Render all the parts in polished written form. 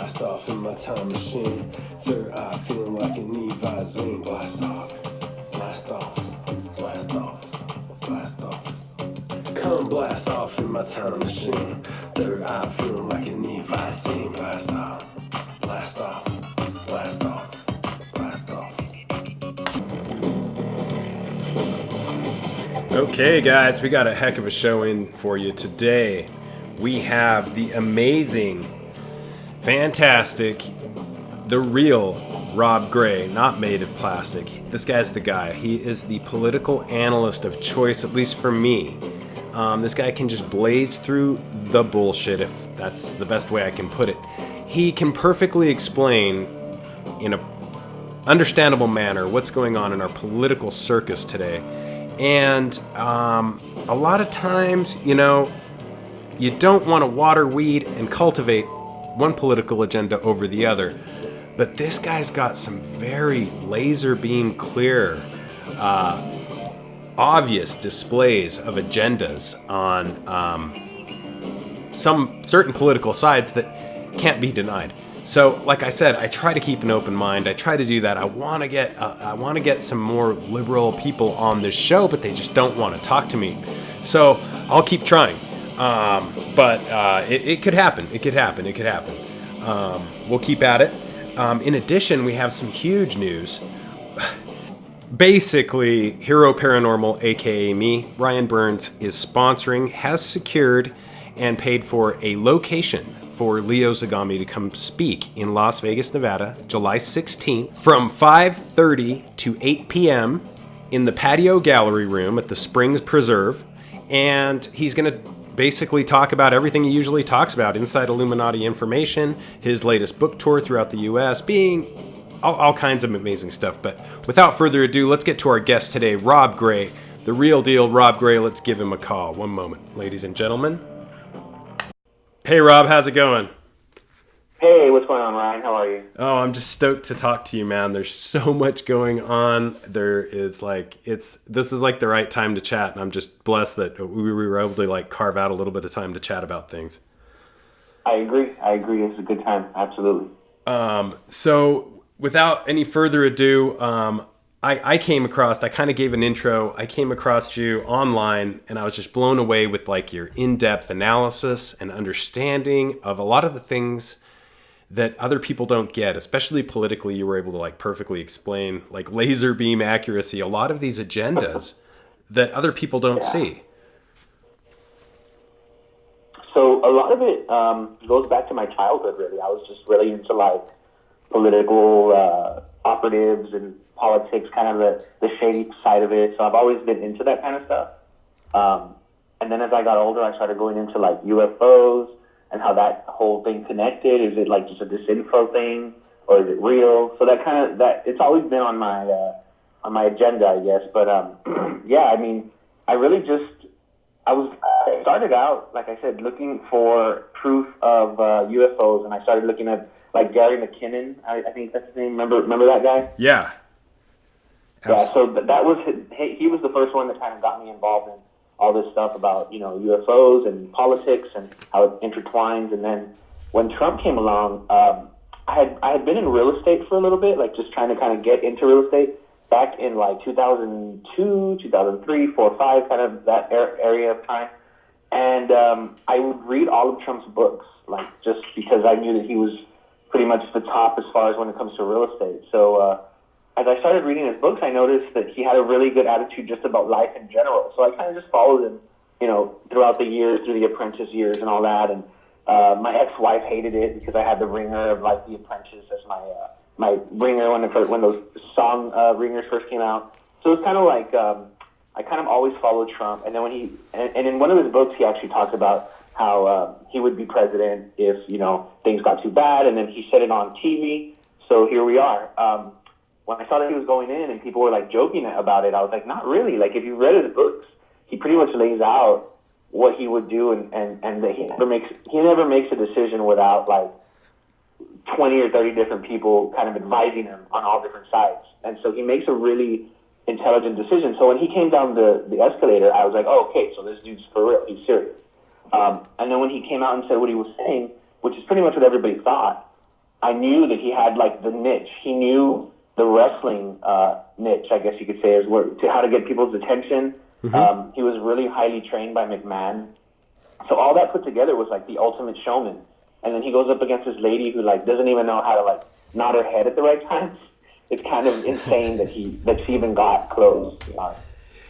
Blast off in my time machine. Third eye feeling like an Evazine. Blast off, blast off, blast off, blast off. Come blast off in my time machine. Third eye feeling like an Evazine. Blast off, blast off, blast off, blast off. Okay, guys, we got a heck of a show in for you today. We have the amazing, fantastic, the real Rob Gray, not made of plastic. This guy's the guy. He is the political analyst of choice, at least for me. This guy can just blaze through the bullshit, if that's the best way I can put it. He can perfectly explain in a understandable manner what's going on in our political circus today. And a lot of times, you don't want to water, weed, and cultivate one political agenda over the other. But this guy's got some very laser beam clear, obvious displays of agendas on some certain political sides that can't be denied. So, like I said, I try to keep an open mind. I try to do that. I want to get some more liberal people on this show, but they just don't want to talk to me. So I'll keep trying. But it could happen. It could happen. It could happen. We'll keep at it. In addition, we have some huge news. Basically, HEROparanormal, aka me, Ryan Burns, is sponsoring, has secured, and paid for a location for Leo Zagami to come speak in Las Vegas, Nevada, July 16th from 5:30 to 8 p.m. in the patio gallery room at the Springs Preserve. And he's going to basically talk about everything he usually talks about, inside Illuminati information, his latest book tour throughout the U.S., being all kinds of amazing stuff. But without further ado, let's get to our guest today, Rob Gray, the real deal Rob Gray. Let's give him a call. One moment, ladies and gentlemen. Hey, Rob, how's it going? Hey, what's going on, Ryan? How are you? Oh, I'm just stoked to talk to you, man. There's so much going on. This is like the right time to chat, and I'm just blessed that we were able to carve out a little bit of time to chat about things. I agree. It's a good time. Absolutely. So without any further ado, I kind of gave an intro. I came across you online, and I was just blown away with your in-depth analysis and understanding of a lot of the things that other people don't get, especially politically. You were able to perfectly explain, laser beam accuracy, a lot of these agendas that other people don't see. So a lot of it goes back to my childhood, really. I was just really into political operatives and politics, kind of the shady side of it. So I've always been into that kind of stuff. And then as I got older, I started going into UFOs and how that whole thing connected. Is it just a disinfo thing, or is it real? So that it's always been on my agenda, I guess. But yeah, I mean, I started out, like I said, looking for proof of UFOs, and I started looking at Gary McKinnon. I think that's his name. Remember that guy? Yeah. Yeah. So that was he was the first one that kind of got me involved in all this stuff about UFOs and politics and how it intertwines. And then when Trump came along, I had been in real estate for a little bit, just trying to kind of get into real estate back in 2002, 2003, 4, 5, kind of that area of time. And I would read all of Trump's books, just because I knew that he was pretty much the top as far as when it comes to real estate. So as I started reading his books, I noticed that he had a really good attitude just about life in general. So I kind of just followed him, throughout the years, through the Apprentice years and all that. And my ex-wife hated it because I had the ringer of the Apprentice as my ringer when those song ringers first came out. So it's kind of I kind of always followed Trump. And then when and in one of his books, he actually talks about how he would be president if, things got too bad. And then he said it on TV. So here we are. When I saw that he was going in and people were joking about it, I was like, not really. If you read his books, he pretty much lays out what he would do, and that he never makes a decision without 20 or 30 different people kind of advising him on all different sides. And so he makes a really intelligent decision. So when he came down the escalator, I was like, oh, okay, so this dude's for real. He's serious. And then when he came out and said what he was saying, which is pretty much what everybody thought, I knew that he had like the niche. He knew the wrestling niche, I guess you could say, is where to how to get people's attention. Mm-hmm. He was really highly trained by McMahon. So all that put together was like the ultimate showman. And then he goes up against this lady who like doesn't even know how to like nod her head at the right times. It's kind of insane that she even got close.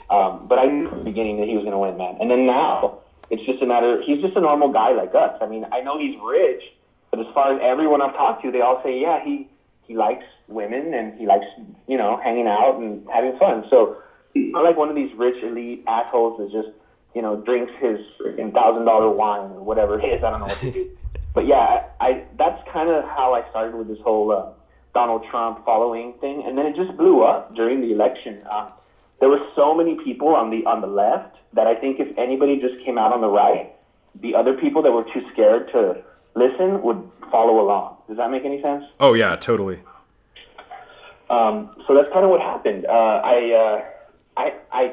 But I knew from the beginning that he was going to win, man. And then now it's just a matter. He's just a normal guy like us. I mean, I know he's rich, but as far as everyone I've talked to, they all say, yeah, he likes women and he likes, you know, hanging out and having fun. So he's not like one of these rich elite assholes that just, you know, drinks his $1,000 wine or whatever it is. I don't know what to do. But yeah, that's kind of how I started with this whole Donald Trump following thing, and then it just blew up during the election. There were so many people on the left that I think if anybody just came out on the right, the other people that were too scared to listen would follow along. Does that make any sense? Oh yeah, totally. So that's kind of what happened. I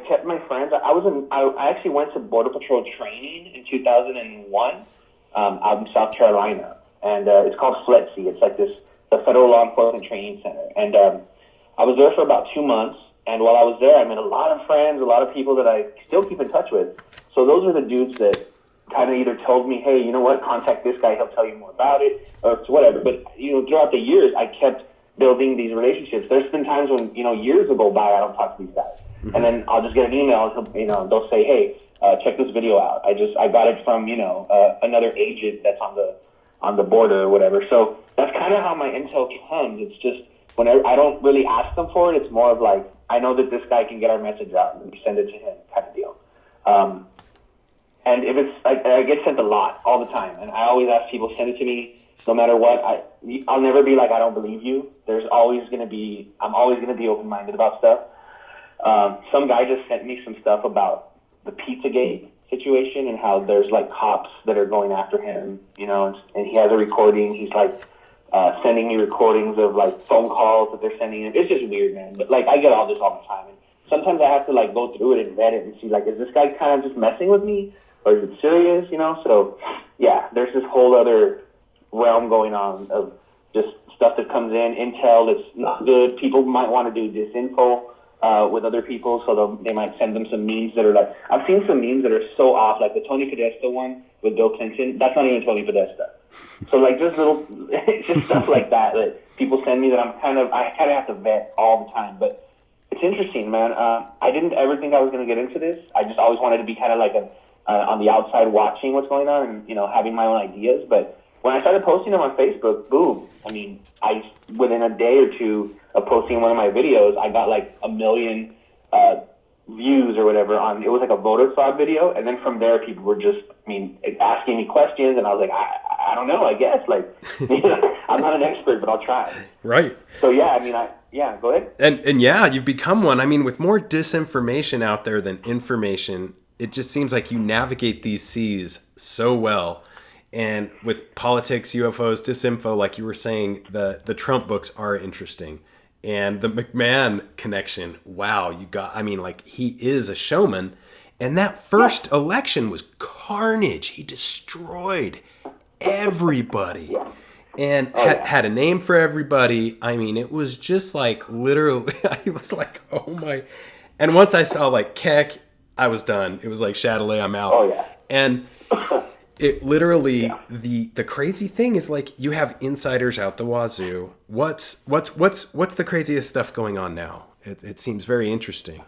kept my friends. I actually went to Border Patrol training in 2001 out in South Carolina, and it's called FLETC. It's like the Federal Law Enforcement Training Center, and I was there for about 2 months. And while I was there, I met a lot of friends, a lot of people that I still keep in touch with. So those are the dudes that kind of either told me, hey, you know what, contact this guy, he'll tell you more about it, or whatever. But, you know, throughout the years, I kept building these relationships. There's been times when, you know, years will go by, I don't talk to these guys. Mm-hmm. And then I'll just get an email, and, you know, they'll say, hey, check this video out. I got it from, you know, another agent that's on the border or whatever. So that's kind of how my intel comes. It's just, whenever I don't really ask them for it, it's more of like, I know that this guy can get our message out and we send it to him kind of deal. And if it's, I get sent a lot all the time. And I always ask people, send it to me no matter what. I'll never be like, I don't believe you. I'm always going to be open-minded about stuff. Some guy just sent me some stuff about the Pizzagate situation and how there's like cops that are going after him, you know, and he has a recording. He's like, sending me recordings of like phone calls that they're sending him. It's just weird, man. But like I get all this all the time, and sometimes I have to like go through it and vet it and see like, is this guy kind of just messing with me or is it serious? You know? So yeah, there's this whole other realm going on of just stuff that comes in, intel that's not good. People might want to do disinfo with other people, so they might send them some memes that are like, I've seen some memes that are so off, like the Tony Podesta one with Bill Clinton. That's not even Tony Podesta. So like just just stuff like that people send me that I kind of have to vet all the time. But it's interesting, man. I didn't ever think I was going to get into this. I just always wanted to be kind of like on the outside watching what's going on and, you know, having my own ideas. But when I started posting them on Facebook, boom. I mean, within a day or two of posting one of my videos, I got like 1 million views or whatever on, it was like a voter fraud video. And then from there, people were just, asking me questions, and I was like, I don't know, I guess. Like, you know, I'm not an expert, but I'll try. Right. So yeah, go ahead. And yeah, you've become one. I mean, with more disinformation out there than information, it just seems like you navigate these seas so well. And with politics, UFOs, disinfo, like you were saying, the Trump books are interesting. And the McMahon connection, wow, he is a showman. And that first election was carnage. He destroyed everybody and had a name for everybody. I mean, it was just like literally, I was like, oh my. And once I saw like Keck, I was done. It was like Chatelet, I'm out. Oh, yeah. And it literally, the crazy thing is like you have insiders out the wazoo. What's the craziest stuff going on now? It seems very interesting.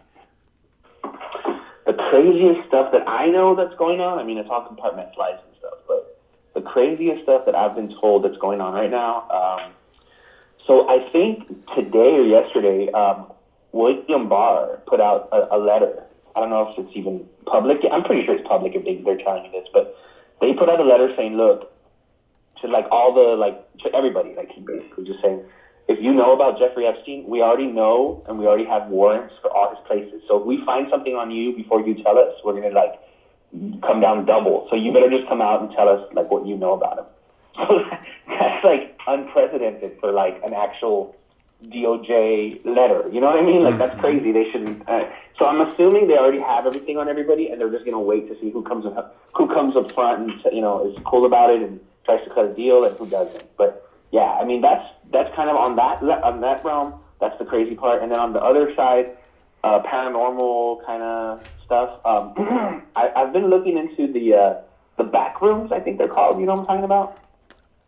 The craziest stuff that I know that's going on, it's all compartmentalized and stuff, but the craziest stuff that I've been told that's going on right now, so I think today or yesterday, William Barr put out a letter. I don't know if it's even public. I'm pretty sure it's public if they're telling me this, but they put out a letter saying, look, to to everybody, like he basically just saying, if you know about Jeffrey Epstein, we already know and we already have warrants for all his places. So if we find something on you before you tell us, we're going to come down double. So you better just come out and tell us what you know about him. So that's unprecedented for an actual DOJ letter. You know what I mean? That's crazy. They shouldn't. So I'm assuming they already have everything on everybody, and they're just going to wait to see who comes up front and is cool about it and tries to cut a deal and who doesn't. But yeah, I mean that's kind of on that realm. That's the crazy part. And then on the other side, paranormal kind of stuff. I've been looking into the back rooms. I think they're called. You know what I'm talking about?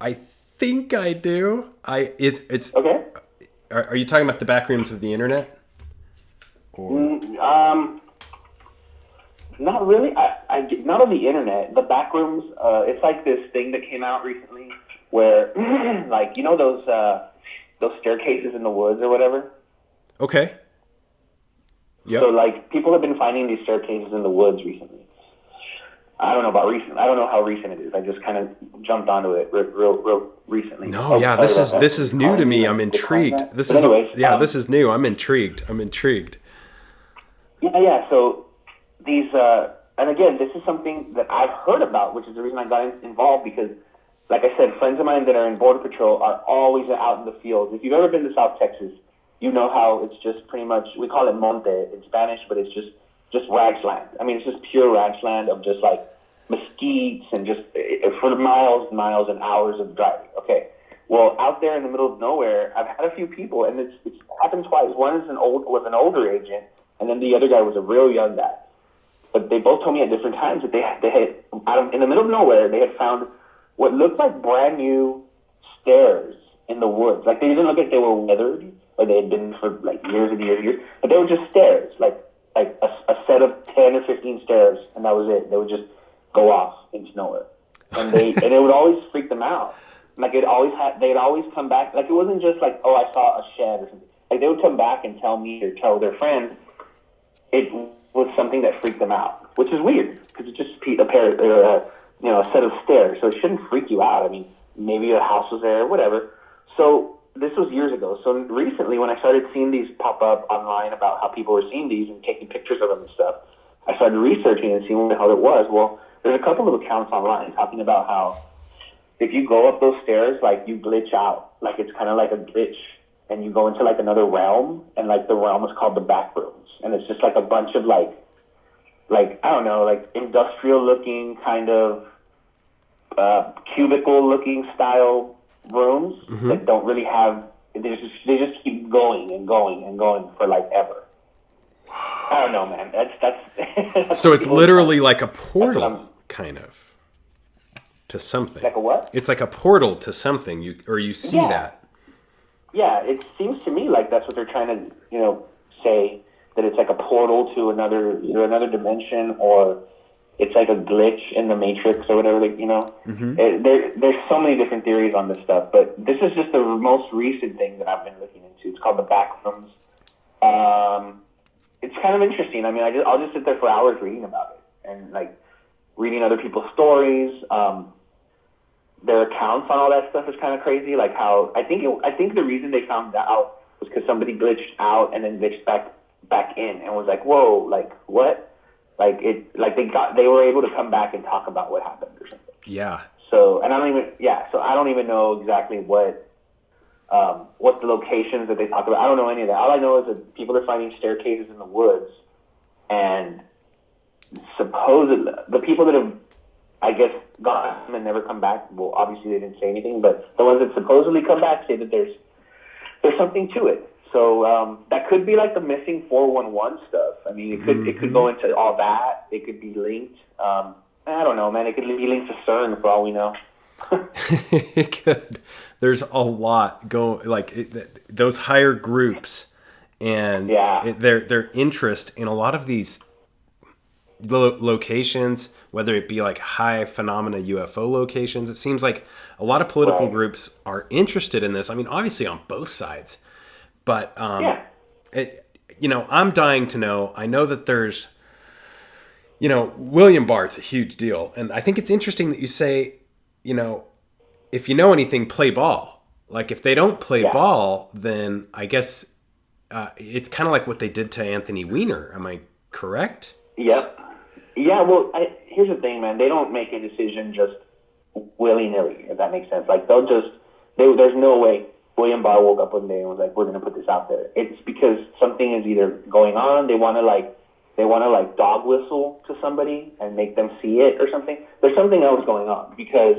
I think I do. It's okay. Are you talking about the back rooms of the internet? Or? Not really. Not on the internet. The back rooms. It's like this thing that came out recently where, like, you know those staircases in the woods or whatever. Okay. Yep. So like people have been finding these staircases in the woods recently. I don't know about recent. I don't know how recent it is. I just kind of jumped onto it real recently. No, yeah, this is new to me. I'm intrigued. This is new. I'm intrigued. Yeah. So these, and again, this is something that I've heard about, which is the reason I got involved because, like I said, friends of mine that are in Border Patrol are always out in the fields. If you've ever been to South Texas, you know how it's just pretty much, we call it monte in Spanish, but it's just ranch land. I mean, it's just pure ranch land of just like mesquites and just for miles and miles and hours of driving. Okay. Well, out there in the middle of nowhere, I've had a few people, and it's happened twice. One is was an older agent, and then the other guy was a real young guy. But they both told me at different times that they had, in the middle of nowhere, they had found what looked like brand new stairs in the woods. Like, they didn't look like they were weathered, or they had been for like years and years and years, but they were just stairs, like a set of 10 or 15 stairs, and that was it. They would just go off into nowhere. And it would always freak them out. Like, they'd always come back. Like, it wasn't just like, oh, I saw a shed or something. Like, they would come back and tell me or tell their friends it was something that freaked them out, which is weird because it's just a set of stairs, so it shouldn't freak you out. I mean, maybe a house was there, whatever. So this was years ago. So recently, when I started seeing these pop up online about how people were seeing these and taking pictures of them and stuff, I started researching and seeing what the hell it was. Well, there's a couple of accounts online talking about how if you go up those stairs, like, you glitch out. Like, it's kind of like a glitch, and you go into like another realm, and like the realm is called the back rooms, and it's just like a bunch of like I don't know, like industrial looking kind of cubicle looking style rooms that don't really have. They just keep going and going and going for like ever. I don't know, man. That's so it's literally like a portal, kind of, to something. Like a what? It's like a portal to something. You see that. Yeah, it seems to me like that's what they're trying to, say, that it's like a portal to another dimension, or it's like a glitch in the Matrix or whatever. There's so many different theories on this stuff, but this is just the most recent thing that I've been looking into. It's called the backrooms. It's kind of interesting. I mean, I'll just sit there for hours reading about it and like reading other people's stories. Their accounts on all that stuff is kind of crazy. Like how I think the reason they found out was because somebody glitched out and then glitched back in and was like, whoa, like what? Like they were able to come back and talk about what happened or something. Yeah. So I don't even know exactly what the locations that they talk about. I don't know any of that. All I know is that people are finding staircases in the woods, and supposedly the people that have, I guess, gone and never come back, well, obviously they didn't say anything, but the ones that supposedly come back say that there's something to it. So that could be like the missing 411 stuff. I mean, it could go into all that. It could be linked. I don't know, man. It could be linked to CERN for all we know. It could. There's a lot going, like those higher groups and their interest in a lot of these locations, whether it be like high phenomena UFO locations. It seems like a lot of political groups are interested in this. I mean, obviously on both sides, but I'm dying to know. I know that there's, William Barr's a huge deal, and I think it's interesting that you say, if you know anything, play ball. Like if they don't play ball, then I guess it's kind of like what they did to Anthony Weiner. Am I correct? Yep. Yeah, well, here's the thing, man. They don't make a decision just willy-nilly, if that makes sense. Like, there's no way William Barr woke up one day and was like, we're going to put this out there. It's because something is either going on, they want to dog whistle to somebody and make them see it or something. There's something else going on because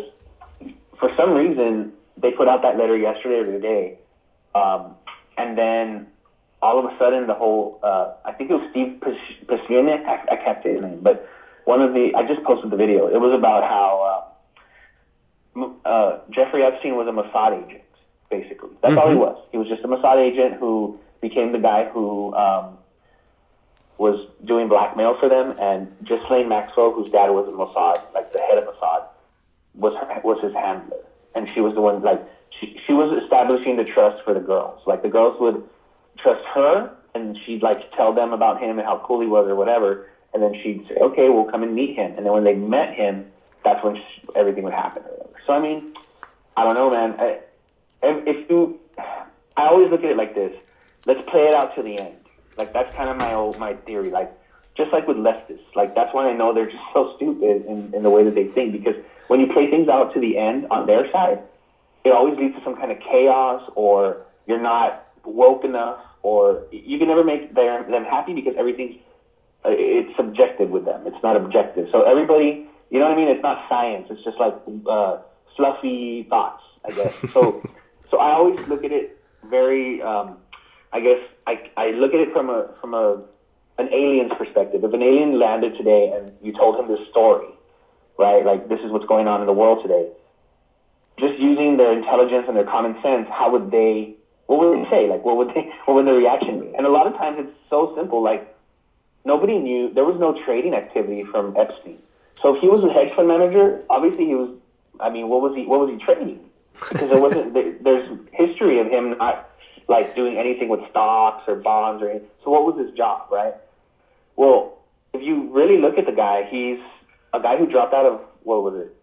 for some reason they put out that letter yesterday or today, and then all of a sudden the whole, I think it was Steve Pacienik, I can't say his name, but I just posted the video. It was about how Jeffrey Epstein was a Mossad agent, basically. That's all he was. He was just a Mossad agent who became the guy who was doing blackmail for them, and Ghislaine Maxwell, whose dad was in Mossad, like the head of Mossad, was his handler. And she was the one, like, she was establishing the trust for the girls. Like, the girls would trust her, and she'd, like, tell them about him and how cool he was or whatever, and then she'd say, okay, we'll come and meet him. And then when they met him, that's when everything would happen or whatever. So, I mean, I don't know, man. I always look at it like this. Let's play it out to the end. Like, that's kind of my theory. Like, just like with leftists. Like, that's when I know they're just so stupid in the way that they think. Because when you play things out to the end on their side, it always leads to some kind of chaos, or you're not woke enough, or you can never make them happy because everything's it's subjective with them. It's not objective. So everybody, you know what I mean? It's not science. It's just like fluffy thoughts, I guess. So I always look at it very, I guess I look at it from an alien's perspective. If an alien landed today and you told him this story, right? Like, this is what's going on in the world today. Just using their intelligence and their common sense, what would they say? Like, what would the reaction be? And a lot of times it's so simple. Like, nobody knew. There was no trading activity from Epstein. So if he was a hedge fund manager, obviously he was. I mean, what was he trading? Because there wasn't. There's history of him not like doing anything with stocks or bonds or anything. So what was his job, right? Well, if you really look at the guy, he's a guy who dropped out of, what was it?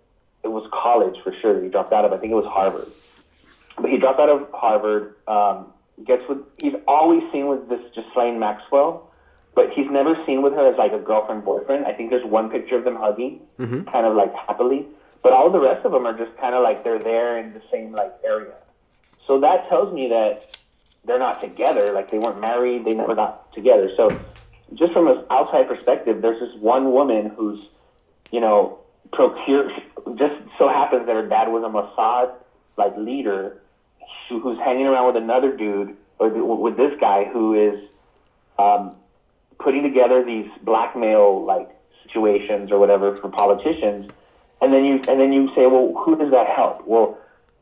It was college for sure. He dropped out of, I think it was Harvard. But he dropped out of Harvard, he's always seen with this Ghislaine Maxwell, but he's never seen with her as like a girlfriend, boyfriend. I think there's one picture of them hugging, kind of like happily. But all the rest of them are just kind of like they're there in the same like area. So that tells me that they're not together. Like, they weren't married. They never got together. So just from an outside perspective, there's this one woman who's, you know, just so happens that her dad was a Mossad like leader, who's hanging around with another dude, or with this guy who is putting together these blackmail like situations or whatever for politicians, and then you say, well, who does that help? Well,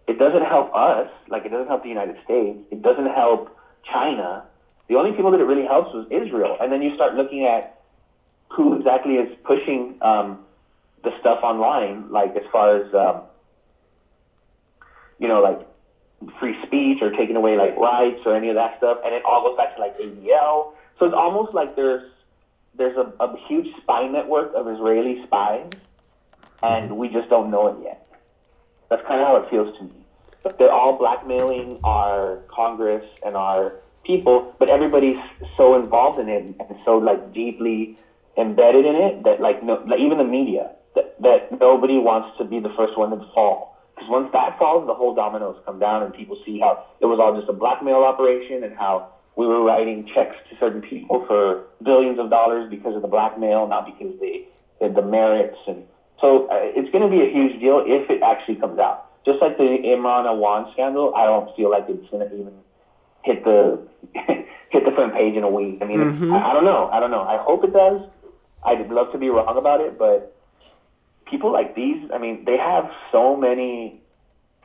it doesn't help us. Like, it doesn't help the United States. It doesn't help China. The only people that it really helps was Israel. And then you start looking at who exactly is pushing the stuff online, like as far as you know, like free speech or taking away like rights or any of that stuff, and it all goes back to like ADL. So it's almost like there's a huge spy network of Israeli spies, and we just don't know it yet. That's kind of how it feels to me. But they're all blackmailing our Congress and our people, but everybody's so involved in it and so like deeply embedded in it that like even the media, that nobody wants to be the first one to fall. Because once that falls, the whole dominoes come down, and people see how it was all just a blackmail operation, and how we were writing checks to certain people for billions of dollars because of the blackmail, not because they had the merits. And so it's going to be a huge deal if it actually comes out. Just like the Imran Awan scandal, I don't feel like it's going to even hit the front page in a week. I mean, I don't know. I hope it does. I'd love to be wrong about it, but people like these, I mean, they have so many,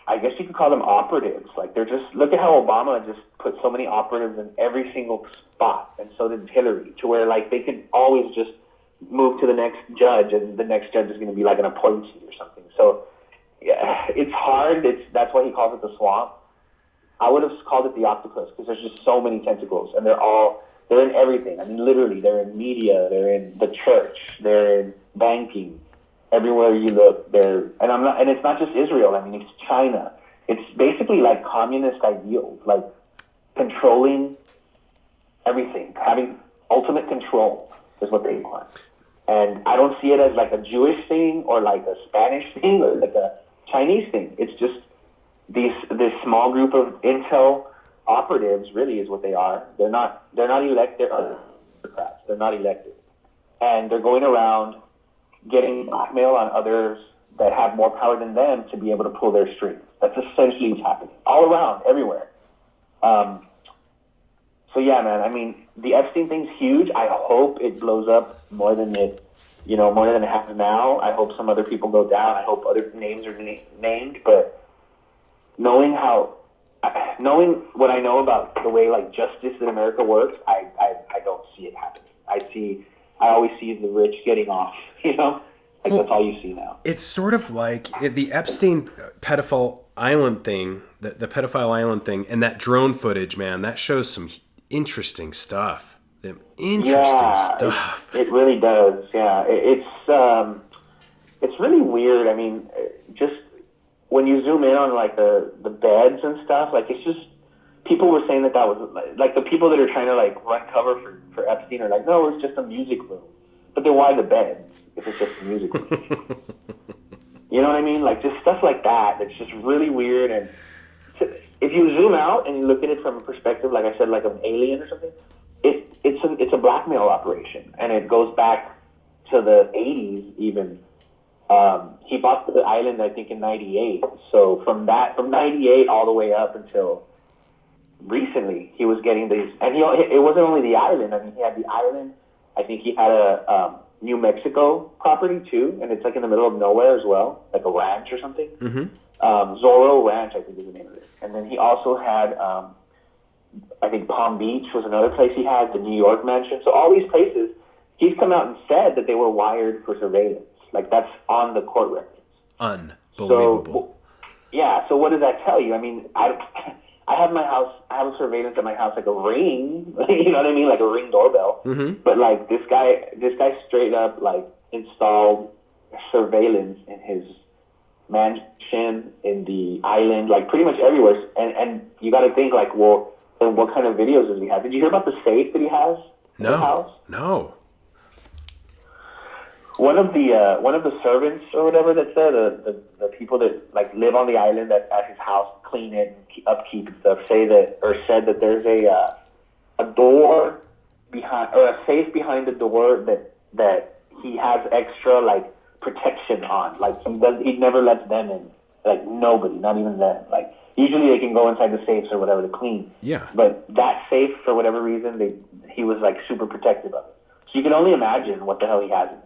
I guess you could call them operatives. Like, they're just, look at how Obama just put so many operatives in every single spot, and so did Hillary, to where, like, they could always just move to the next judge, and the next judge is going to be like an appointee or something. So, yeah, it's hard. That's why he calls it the swamp. I would have called it the octopus, because there's just so many tentacles, and they're in everything. I mean, literally, they're in media, they're in the church, they're in banking. Everywhere you look, and it's not just Israel. I mean, it's China. It's basically like communist ideals, like controlling everything, having ultimate control is what they want. And I don't see it as like a Jewish thing or like a Spanish thing or like a Chinese thing. It's just this small group of intel operatives really is what they are. They're not elected. They're bureaucrats. They're not elected, and they're going around getting blackmail on others' that have more power than them to be able to pull their strings. That's essentially what's happening all around, everywhere. So yeah, man. I mean, the Epstein thing's huge. I hope it blows up more than it has now. I hope some other people go down. I hope other names are named. But knowing what I know about the way like justice in America works, I don't see it happening. I always see the rich getting off. You know, like that's all you see now. It's sort of like the Epstein pedophile island thing, the pedophile island thing, and that drone footage, man. That shows some interesting stuff. Stuff. It really does. Yeah, it's really weird. I mean, just when you zoom in on like the beds and stuff, like it's just people were saying that was like the people that are trying to like run cover for Epstein are like, no, it's just a music room. But then why the beds if it's just a music room? You know what I mean? Like just stuff like that. That's just really weird. And if you zoom out and you look at it from a perspective, like I said, like an alien or something, it's a blackmail operation, and it goes back to the 80s even. He bought the island, I think, in '98. So from '98 all the way up until recently, he was getting these. And it wasn't only the island. I mean, he had the island. I think he had a New Mexico property too, and it's like in the middle of nowhere as well, like a ranch or something. Mm-hmm. Zorro Ranch, I think is the name of it. And then he also had, I think Palm Beach was another place he had, the New York mansion. So all these places, he's come out and said that they were wired for surveillance. Like that's on the court records. Unbelievable. So what does that tell you? I mean, I have a surveillance at my house, like a ring, you know what I mean? Like a Ring doorbell. Mm-hmm. But like this guy straight up like installed surveillance in his mansion, in the island, like pretty much everywhere. And you got to think like, well, then what kind of videos does he have? Did you hear about the safe that he has in his house? No. One of the servants or whatever that's there, the people that like live on the island at his house, clean it, and upkeep and stuff, said that there's a door behind, or a safe behind the door that he has extra like protection on. Like he never lets them in. Like nobody, not even them. Like usually they can go inside the safes or whatever to clean. Yeah. But that safe, for whatever reason, he was like super protective of it. So you can only imagine what the hell he has in there.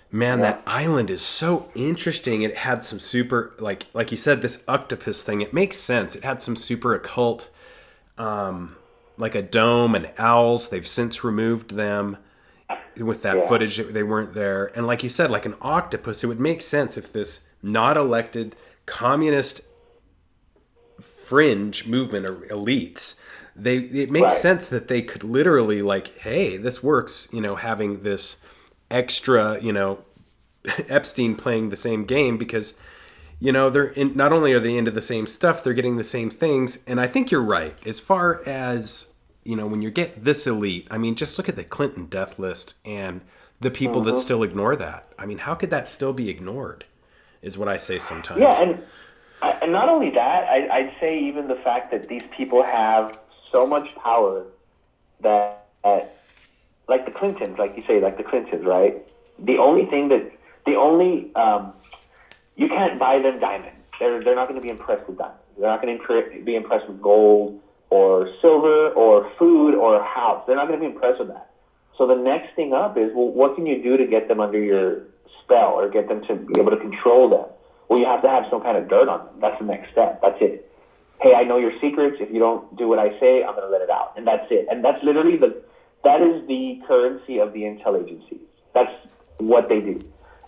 Man, that island is so interesting. It had some super, like you said, this octopus thing. It makes sense. It had some super occult, like a dome and owls. They've since removed them with that footage. They weren't there. And like you said, like an octopus, it would make sense if this not elected communist fringe movement or elites, it makes sense that they could literally like, hey, this works, having this extra, Epstein playing the same game because, they're not only are they into the same stuff, they're getting the same things. And I think you're right. As far as, when you get this elite, I mean, just look at the Clinton death list and the people that still ignore that. I mean, how could that still be ignored is what I say sometimes. Yeah. And not only that, I'd say even the fact that these people have so much power that like the Clintons, like you say, like the Clintons, right? You can't buy them diamonds. They're not going to be impressed with diamonds. They're not going to be impressed with gold or silver or food or a house. They're not going to be impressed with that. So the next thing up is, well, what can you do to get them under your spell or get them to be able to control them? Well, you have to have some kind of dirt on them. That's the next step. That's it. Hey, I know your secrets. If you don't do what I say, I'm going to let it out. And that's it. And that's literally that is the currency of the intel agencies. That's what they do.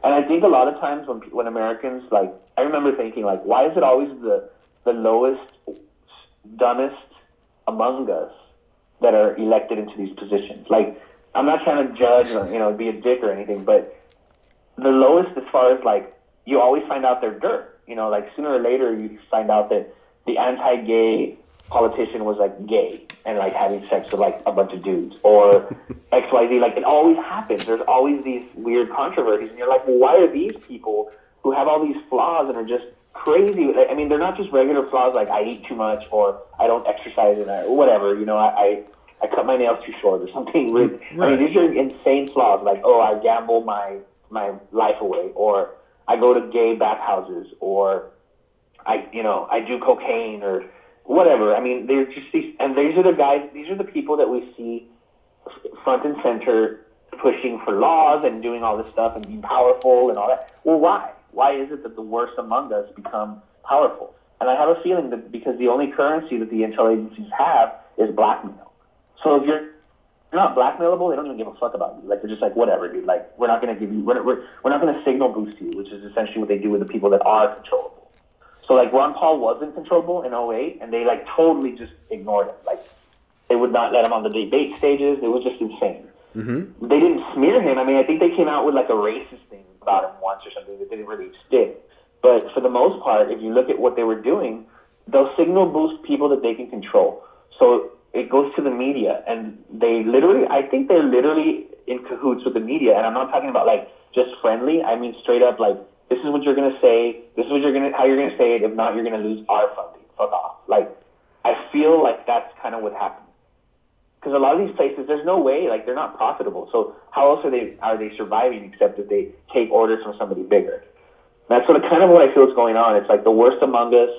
And I think a lot of times when Americans, like, I remember thinking, like, why is it always the lowest, dumbest among us that are elected into these positions? Like, I'm not trying to judge or, be a dick or anything, but the lowest as far as, like, you always find out they're dirt. Like, sooner or later you find out that the anti-gay politician was like gay and like having sex with like a bunch of dudes or XYZ. Like it always happens. There's always these weird controversies, and you're like, well, why are these people who have all these flaws and are just crazy? I mean, they're not just regular flaws like I eat too much or I don't exercise or whatever. I cut my nails too short or something. Right. I mean, these are insane flaws. Like, oh, I gamble my life away, or I go to gay bathhouses, or I do cocaine or whatever. I mean, they're just these are the people that we see front and center pushing for laws and doing all this stuff and being powerful and all that. Well, why? Why is it that the worst among us become powerful? And I have a feeling that because the only currency that the intel agencies have is blackmail. So if you're not blackmailable, they don't even give a fuck about you. Like, they're just like, whatever, dude. Like, we're not going to give you, we're not going to signal boost you, which is essentially what they do with the people that are controllable. So, like, Ron Paul wasn't controllable in 2008, and they, like, totally just ignored him. Like, they would not let him on the debate stages. It was just insane. Mm-hmm. They didn't smear him. I mean, I think they came out with, like, a racist thing about him once or something that didn't really stick. But for the most part, if you look at what they were doing, they'll signal boost people that they can control. So it goes to the media, and I think they're literally in cahoots with the media. And I'm not talking about, like, just friendly. I mean, straight up, like, this is what you're going to say. This is how you're going to say it. If not, you're going to lose our funding. Fuck off. Like, I feel like that's kind of what happened. Because a lot of these places, there's no way, like, they're not profitable. So how else are they surviving except if they take orders from somebody bigger? That's kind of what I feel is going on. It's like the worst among us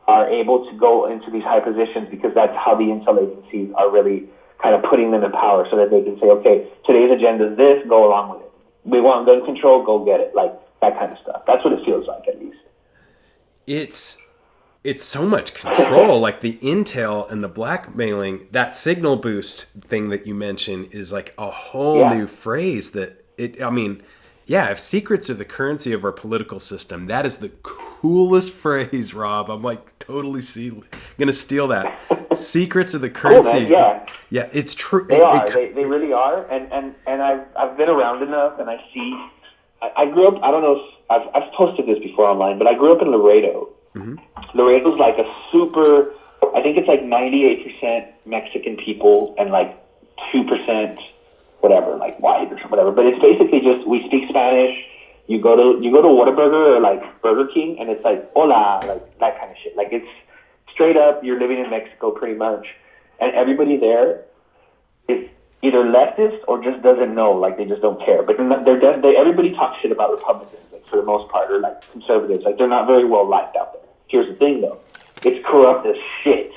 are able to go into these high positions because that's how the intel agencies are really kind of putting them in power, so that they can say, okay, today's agenda is this, go along with it. We want gun control, go get it. Like, that kind of stuff. That's what it feels like, at least. It's so much control. Like, the intel and the blackmailing, that signal boost thing that you mentioned is like a whole new phrase if secrets are the currency of our political system, that is the coolest phrase, Rob. I'm like totally gonna steal that. Secrets are the currency. Cool, yeah, it's true. They really are. And I've been around enough, and I see. I grew up. I don't know if I've posted this before online, but I grew up in Laredo. Mm-hmm. Laredo's like a super. I think it's like 98% Mexican people and like 2%. Whatever, like white or whatever, but it's basically just we speak Spanish. You go to Whataburger or like Burger King, and it's like hola, like that kind of shit. Like, it's straight up. You're living in Mexico pretty much, and everybody there is either leftist or just doesn't know. Like, they just don't care. But everybody talks shit about Republicans, like, for the most part, or like conservatives. Like, they're not very well liked out there. Here's the thing, though: it's corrupt as shit.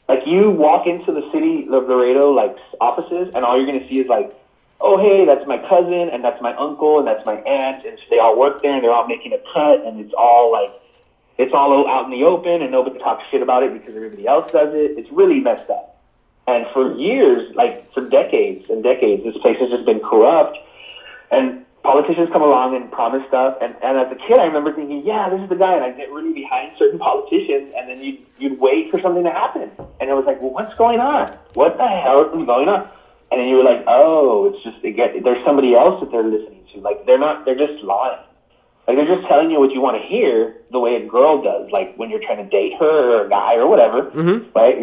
Like, you walk into the city of Laredo, like, offices, and all you're going to see is, like, oh, hey, that's my cousin, and that's my uncle, and that's my aunt, and they all work there, and they're all making a cut, and it's all out in the open, and nobody talks shit about it because everybody else does it. It's really messed up. And for years, like, for decades and decades, this place has just been corrupt, and politicians come along and promise stuff, and as a kid, I remember thinking, yeah, this is the guy, and I'd get really behind certain politicians, and then you'd wait for something to happen, and it was like, well, what's going on? What the hell is going on? And then you were like, oh, it's just, there's somebody else that they're listening to. Like, they're just lying. Like, they're just telling you what you want to hear the way a girl does, like, when you're trying to date her or a guy or whatever, right?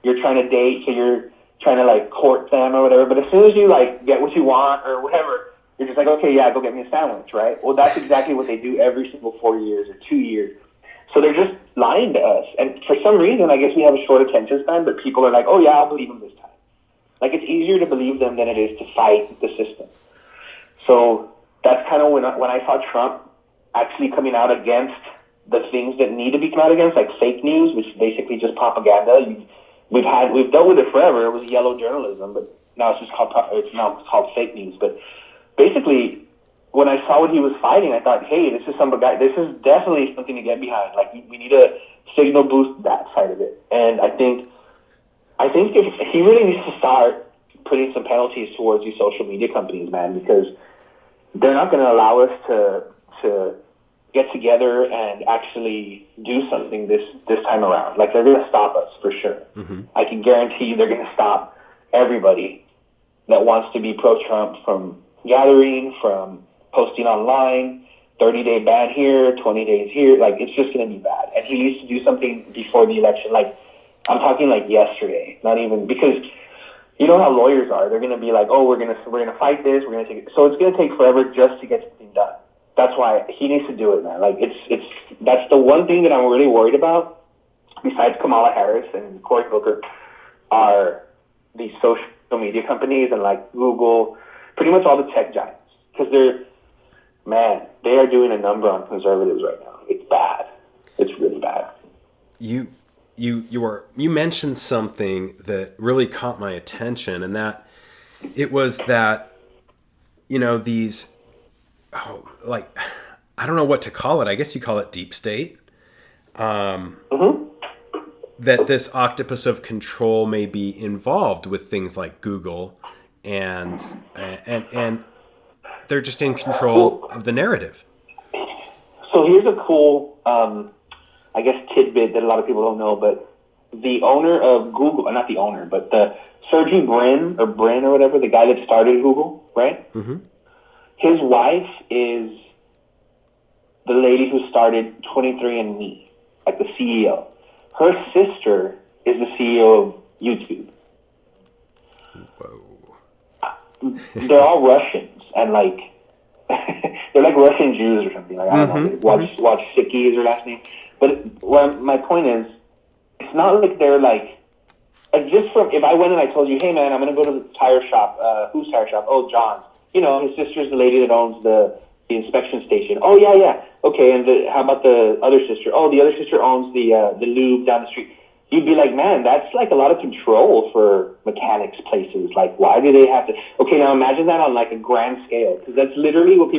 You're trying to date, so you're trying to, like, court them or whatever, but as soon as you, like, get what you want or whatever, you're just like, okay, yeah, go get me a sandwich, right? Well, that's exactly what they do every single 4 years or 2 years. So they're just lying to us. And for some reason, I guess we have a short attention span, but people are like, oh, yeah, I'll believe them this time. Like, it's easier to believe them than it is to fight the system. So that's kind of when I saw Trump actually coming out against the things that need to be come out against, like fake news, which is basically just propaganda. We've dealt with it forever. It was yellow journalism, but now it's called fake news. But basically, when I saw what he was fighting, I thought, hey, this is definitely something to get behind. Like, we need to signal boost that side of it. And I think if he really needs to start putting some penalties towards these social media companies, man, because they're not going to allow us to get together and actually do something this time around. Like, they're going to stop us for sure. Mm-hmm. I can guarantee you they're going to stop everybody that wants to be pro-Trump from gathering, from posting online, 30-day ban here, 20 days here. Like, it's just going to be bad. And he needs to do something before the election. Like, I'm talking like yesterday, not even, because you know how lawyers are. They're going to be like, oh, we're going to fight this. We're going to take it. So it's going to take forever just to get something done. That's why he needs to do it, man. Like, that's the one thing that I'm really worried about, besides Kamala Harris and Cory Booker, are these social media companies and like Google, pretty much all the tech giants, because man, they are doing a number on conservatives right now. It's bad. It's really bad. You mentioned something that really caught my attention, and that it was that, these, I don't know what to call it. I guess you call it deep state. That this octopus of control may be involved with things like Google, and they're just in control of the narrative. So here's a cool, I guess, tidbit that a lot of people don't know, but the owner of Google, not the owner, but the Sergey Brin or whatever, the guy that started Google, right? Mm-hmm. His wife is the lady who started 23andMe, like the CEO. Her sister is the CEO of YouTube. Whoa. They're all Russians, and they're like Russian Jews or something. I don't know. Watch Siki is her last name. But my point is, it's not like they're just from, if I went and I told you, hey man, I'm going to go to the tire shop. Whose tire shop? Oh, John's. His sister's the lady that owns the inspection station. Oh, yeah. Okay, and how about the other sister? Oh, the other sister owns the lube down the street. You'd be like, man, that's a lot of control for mechanics places. Why do they have to? Okay, now imagine that on a grand scale, because that's literally what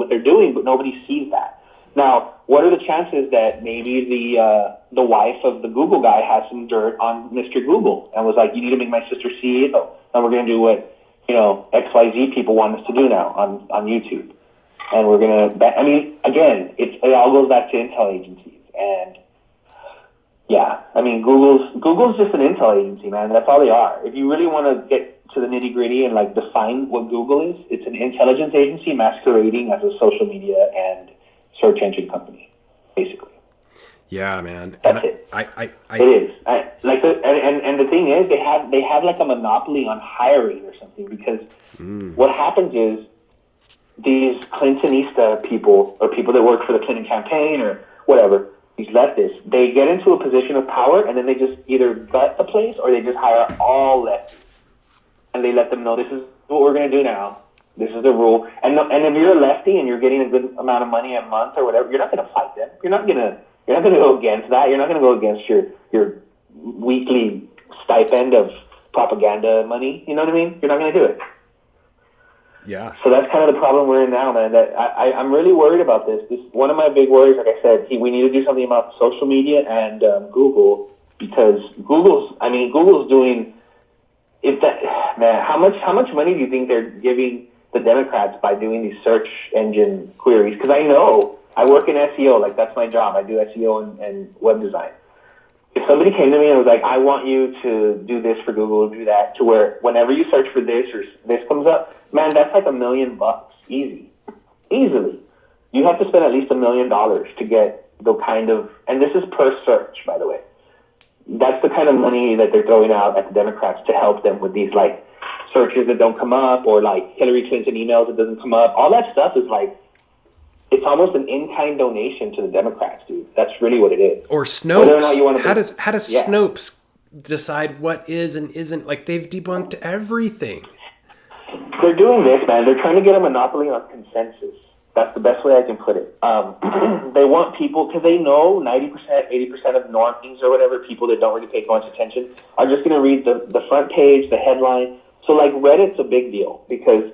they're doing, but nobody sees that. Now, what are the chances that maybe the wife of the Google guy has some dirt on Mr. Google and was like, you need to make my sister CEO, and we're going to do what XYZ people want us to do now on YouTube. And we're going to, again, it all goes back to intel agencies. And yeah, Google's just an intel agency, man. That's all they are. If you really want to get to the nitty gritty and define what Google is, it's an intelligence agency masquerading as a social media and search engine company, basically. Yeah, man. That's it. It is. And the thing is, they have a monopoly on hiring or something, because what happens is, these Clintonista people, or people that work for the Clinton campaign or whatever, these leftists, they get into a position of power and then they just either gut the place or they just hire all leftists. And they let them know, this is what we're going to do now. This is the rule. And if you're a lefty and you're getting a good amount of money a month or whatever, you're not going to fight them. You're not going to go against that. You're not going to go against your weekly stipend of propaganda money. You know what I mean? You're not going to do it. Yeah. So that's kind of the problem we're in now, man. That I'm really worried about this. One of my big worries, like I said, we need to do something about social media and Google, because Google's doing. How much money do you think they're giving the Democrats by doing these search engine queries? Because I know I work in SEO, that's my job. I do SEO and web design. If somebody came to me and was like, I want you to do this for Google, do that, to where whenever you search for this or this comes up, man, that's $1 million, easily. You have to spend at least $1 million to get the kind of, and this is per search, by the way. That's the kind of money that they're throwing out at the Democrats to help them with these searches that don't come up, or Hillary Clinton emails that doesn't come up. All that stuff is it's almost an in-kind donation to the Democrats, dude. That's really what it is. Or Snopes. Whether or not you want to how does Snopes decide what is and isn't? They've debunked everything. They're doing this, man. They're trying to get a monopoly on consensus. That's the best way I can put it. They want people, because they know 90%, 80% of normies or whatever, people that don't really pay much attention, are just going to read the front page, the headline. So Reddit's a big deal, because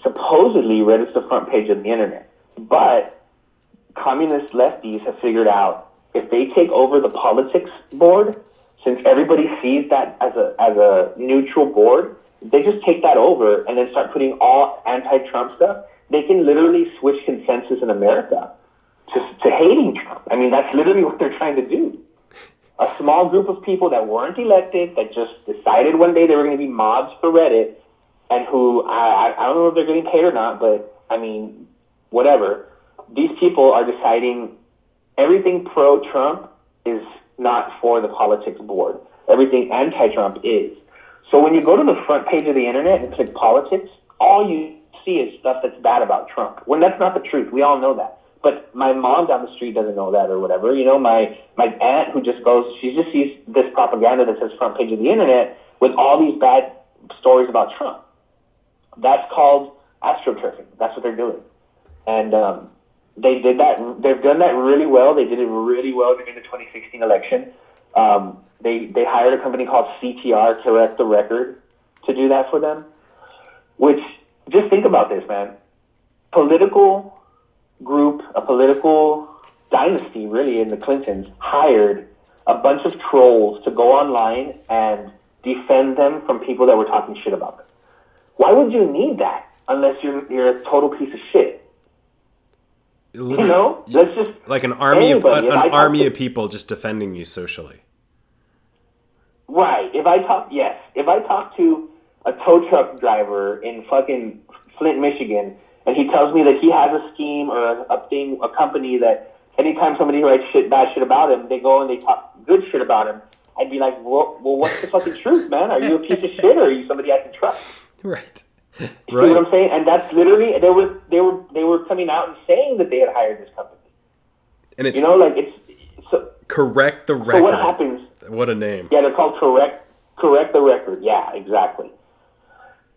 supposedly Reddit's the front page of the internet. But communist lefties have figured out, if they take over the politics board, since everybody sees that as a neutral board, they just take that over and then start putting all anti-Trump stuff. They can literally switch consensus in America to hating Trump. That's literally what they're trying to do. A small group of people that weren't elected, that just decided one day they were going to be mobs for Reddit, and who, I don't know if they're getting paid or not, but whatever. These people are deciding everything pro-Trump is not for the politics board. Everything anti-Trump is. So when you go to the front page of the internet and click politics, all you see is stuff that's bad about Trump. When that's not the truth. We all know that. But my mom down the street doesn't know that or whatever. My aunt who just goes, she just sees this propaganda that says front page of the internet with all these bad stories about Trump. That's called astroturfing. That's what they're doing. and they did that. They've done that really well. They did it really well during the 2016 election. They hired a company called CTR, Correct the Record, to do that for them. Which, just think about this, man. Political group, a political dynasty, really, in the Clintons, hired a bunch of trolls to go online and defend them from people that were talking shit about them. Why would you need that unless you're a total piece of shit? Literally, you know, let's just like an army anybody, of of people just defending you socially. Right. If I talk to a tow truck driver in fucking Flint, Michigan, and he tells me that he has a scheme or a company that anytime somebody writes bad shit about him, they go and they talk good shit about him, I'd be like, well, what's the fucking truth, man? Are you a piece of shit or are you somebody I can trust? Right. You see what I'm saying? And that's literally they were coming out and saying that they had hired this company. And it's, you know, like it's so, Correct the Record. So what happens? What a name. Yeah, they're called Correct the Record. Yeah, exactly.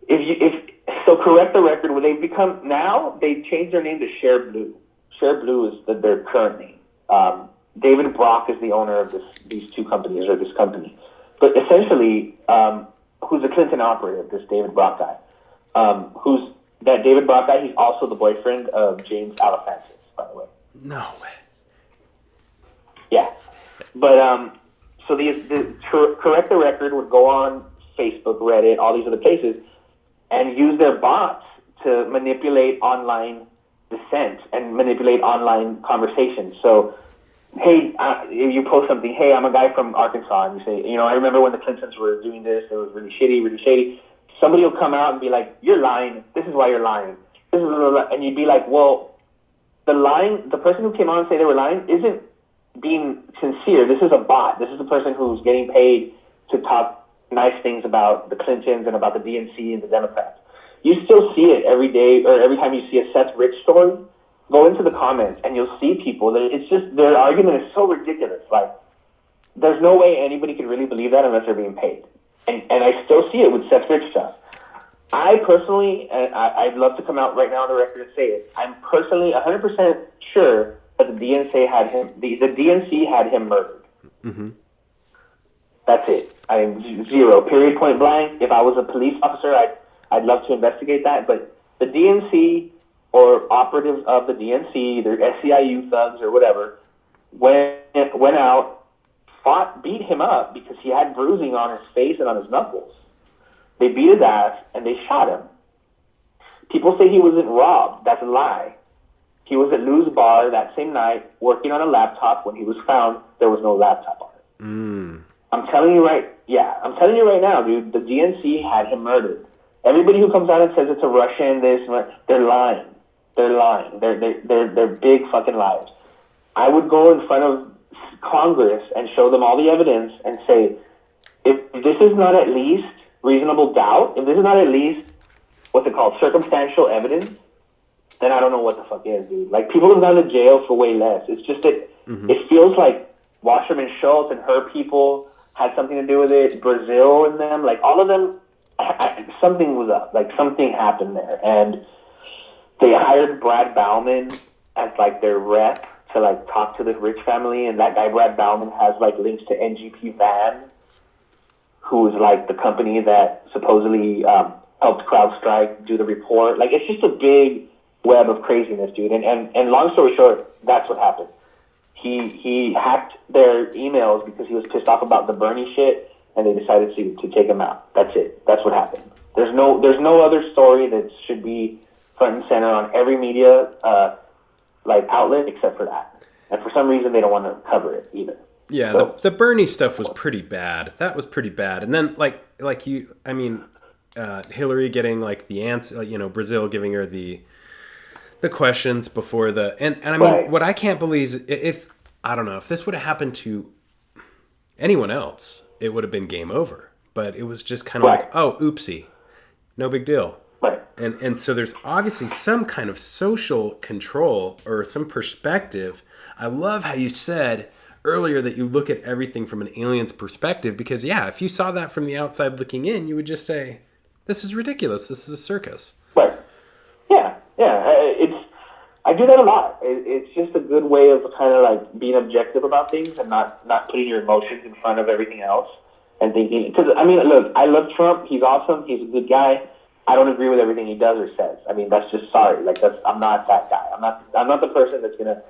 So Correct the Record, when they become now, they changed their name to Share Blue. Share Blue is their current name. David Brock is the owner of these two companies, or this company. But essentially, who's a Clinton operative, this David Brock guy. Who's that David Brock guy? He's also the boyfriend of James Alefantis, by the way. No way. Yeah. But, so the Correct the Record would go on Facebook, Reddit, all these other places, and use their bots to manipulate online dissent and manipulate online conversations. So, hey, if you post something, hey, I'm a guy from Arkansas, and you say, you know, I remember when the Clintons were doing this, it was really shady. Somebody will come out and be like, you're lying. This is why you're lying. And you'd be like, well, the person who came out and say they were lying isn't being sincere. This is a bot. This is a person who's getting paid to talk nice things about the Clintons and about the DNC and the Democrats. You still see it every day, or every time you see a Seth Rich story. Go into the comments and you'll see people that it's just their argument is so ridiculous. Like, there's no way anybody could really believe that unless they're being paid. And I still see it with Seth Rich stuff. I personally, and I'd love to come out right now on the record and say it, I'm personally 100% sure that the DNC had him. The DNC had him murdered. Mm-hmm. That's it. I mean, zero. Period. Point blank. If I was a police officer, I'd love to investigate that. But the DNC or operatives of the DNC, either SEIU thugs or whatever, went out, beat him up because he had bruising on his face and on his knuckles. They beat his ass and they shot him. People say he wasn't robbed. That's a lie. He was at Lou's bar that same night working on a laptop. When he was found, there was no laptop on it. Mm. I'm telling you right now, dude, the DNC had him murdered. Everybody who comes out and says it's a Russian, they're lying. They're lying. They're big fucking liars. I would go in front of Congress and show them all the evidence and say, if this is not at least reasonable doubt, if this is not at least what's it called, circumstantial evidence, then I don't know what the fuck is, dude. Like, people have gone to jail for way less. It's just that It feels like Wasserman Schultz and her people had something to do with it. Brazil and them, like all of them, something was up. Like, something happened there, and they hired Brad Bauman as like their rep to like talk to the Rich family, and that guy Brad Bauman has like links to NGP Van, who is like the company that supposedly helped CrowdStrike do the report. Like, it's just a big web of craziness, dude. And long story short, that's what happened. He hacked their emails because he was pissed off about the Bernie shit, and they decided to take him out. That's it. That's what happened. There's no other story that should be front and center on every media outlet except for that. And for some reason, they don't want to cover it either. Yeah, so, the Bernie stuff was pretty bad. That was pretty bad. And then Hillary getting like the answer, Brazil giving her the questions before and I mean, right. What I can't believe is if this would have happened to anyone else, it would have been game over. But it was just kind of like, oh, oopsie, no big deal. Right. And so there's obviously some kind of social control or some perspective. I love how you said earlier that you look at everything from an alien's perspective, because if you saw that from the outside looking in, you would just say, this is ridiculous. This is a circus. Right. Yeah. I do that a lot. It's just a good way of kind of like being objective about things and not putting your emotions in front of everything else and thinking. Because I mean, look, I love Trump. He's awesome. He's a good guy. I don't agree with everything he does or says. I mean, that's just sorry. Like I'm not that guy. I'm not the person that's gonna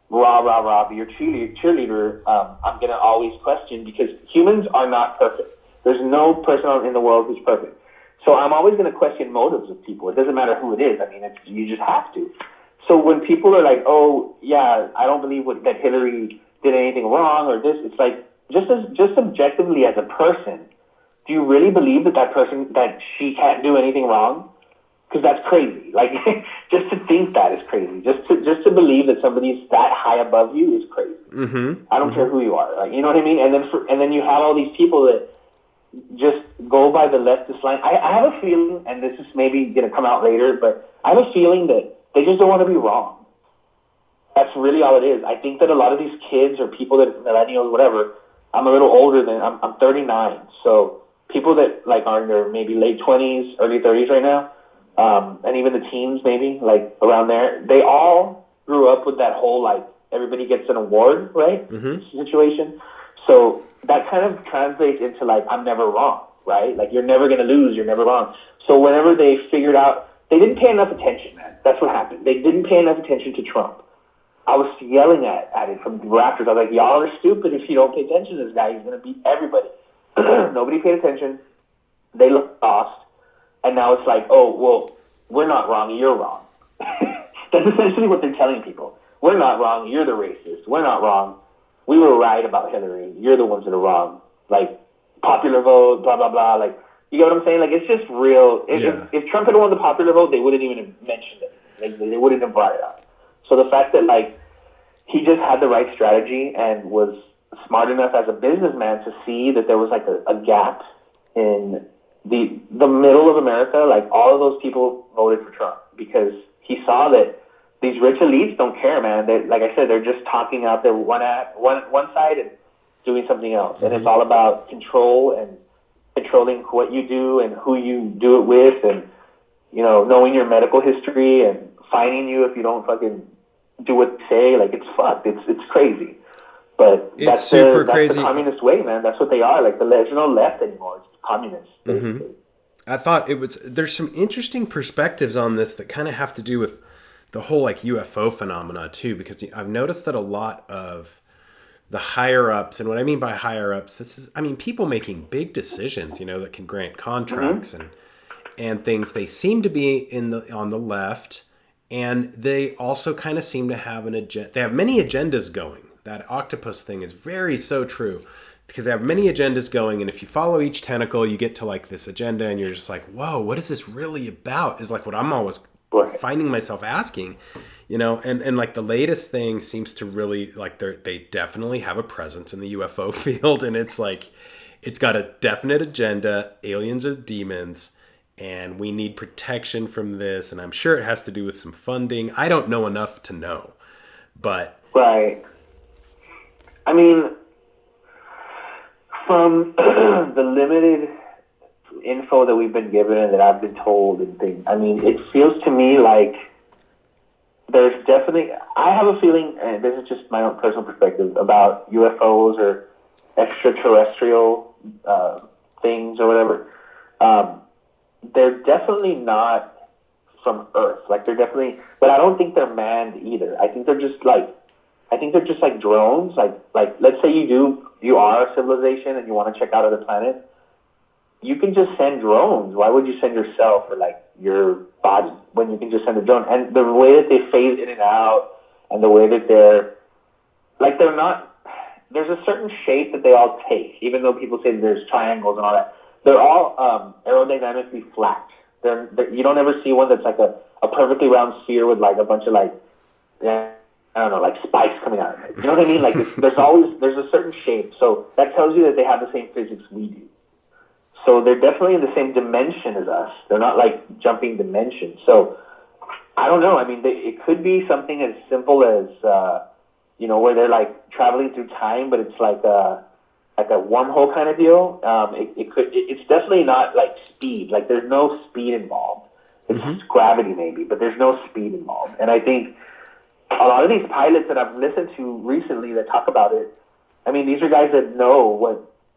be your cheerleader. I'm gonna always question because humans are not perfect. There's no person in the world who's perfect. So I'm always gonna question motives of people. It doesn't matter who it is. I mean, you just have to. So when people are like, "Oh, yeah, I don't believe that Hillary did anything wrong," or this, it's like just objectively as a person, do you really believe that she can't do anything wrong? Because that's crazy. Like just to think that is crazy. Just to believe that somebody's that high above you is crazy. Mm-hmm. I don't care who you are. Like, you know what I mean? And then you have all these people that just go by the leftist line. I have a feeling, and this is maybe going to come out later, but I have a feeling that they just don't want to be wrong. That's really all it is. I think that a lot of these kids or people that millennials, whatever. I'm a little older than I'm 39, so people that like are in their maybe late 20s, early 30s right now, and even the teens maybe like around there. They all grew up with that whole like everybody gets an award, right? Mm-hmm. Situation. So that kind of translates into like I'm never wrong, right? Like you're never gonna lose, you're never wrong. So whenever they figured out, they didn't pay enough attention, man. That's what happened. They didn't pay enough attention to Trump. I was yelling at it from the rafters. I was like, y'all are stupid if you don't pay attention to this guy. He's going to beat everybody. Nobody paid attention. They lost. And now it's like, oh, well, we're not wrong. You're wrong. That's essentially what they're telling people. We're not wrong. You're the racist. We're not wrong. We were right about Hillary. You're the ones that are wrong. Like, popular vote, blah, blah, blah. Like, you get what I'm saying? Like, it's just real. If Trump had won the popular vote, they wouldn't even have mentioned it. Like, they wouldn't have brought it up. So the fact that, like, he just had the right strategy and was smart enough as a businessman to see that there was, like, a gap in the middle of America. Like, all of those people voted for Trump because he saw that these rich elites don't care, man. They, like I said, they're just talking out there one side and doing something else. And it's all about control and controlling what you do and who you do it with and, you know, knowing your medical history and fining you if you don't fucking do what they say. Like, it's fucked. It's crazy. But it's super crazy. That's the communist way, man. That's what they are. Like, there's no left anymore. It's communists, basically. Mm-hmm. I thought there's some interesting perspectives on this that kind of have to do with the whole, like, UFO phenomena, too, because I've noticed that a lot of the higher-ups, and what I mean by higher-ups, people making big decisions, you know, that can grant contracts and things. They seem to be on the left, and they also kind of seem to have an agenda. They have many agendas going. That octopus thing is so true, because they have many agendas going, and if you follow each tentacle, you get to, like, this agenda, and you're just like, whoa, what is this really about? Is like what I'm always finding myself asking, you know, and like the latest thing seems to really, like, they definitely have a presence in the UFO field, and it's like, it's got a definite agenda. Aliens are demons, and we need protection from this, and I'm sure it has to do with some funding. I don't know enough to know, but... Right. I mean, from the limited info that we've been given and that I've been told and things, I mean, it feels to me like there's definitely... I have a feeling, and this is just my own personal perspective, about UFOs or extraterrestrial things or whatever. They're definitely not from Earth. Like, they're definitely... But I don't think they're manned either. I think they're just like drones. Like let's say you are a civilization and you want to check out other planets. You can just send drones. Why would you send yourself or, like, your body when you can just send a drone? And the way that they phase in and out and the way that they're not... There's a certain shape that they all take, even though people say there's triangles and all that. They're all aerodynamically flat. You don't ever see one that's like a perfectly round sphere with, like, a bunch of, like, I don't know, like spikes coming out of it. You know what I mean? Like, there's a certain shape. So that tells you that they have the same physics we do. So they're definitely in the same dimension as us. They're not, like, jumping dimensions. So I don't know. I mean, it could be something as simple as, you know, where they're, like, traveling through time, but it's like a wormhole kind of deal. It's definitely not, like, speed. Like, there's no speed involved. It's gravity maybe, but there's no speed involved. And I think a lot of these pilots that I've listened to recently that talk about it, I mean, these are guys that know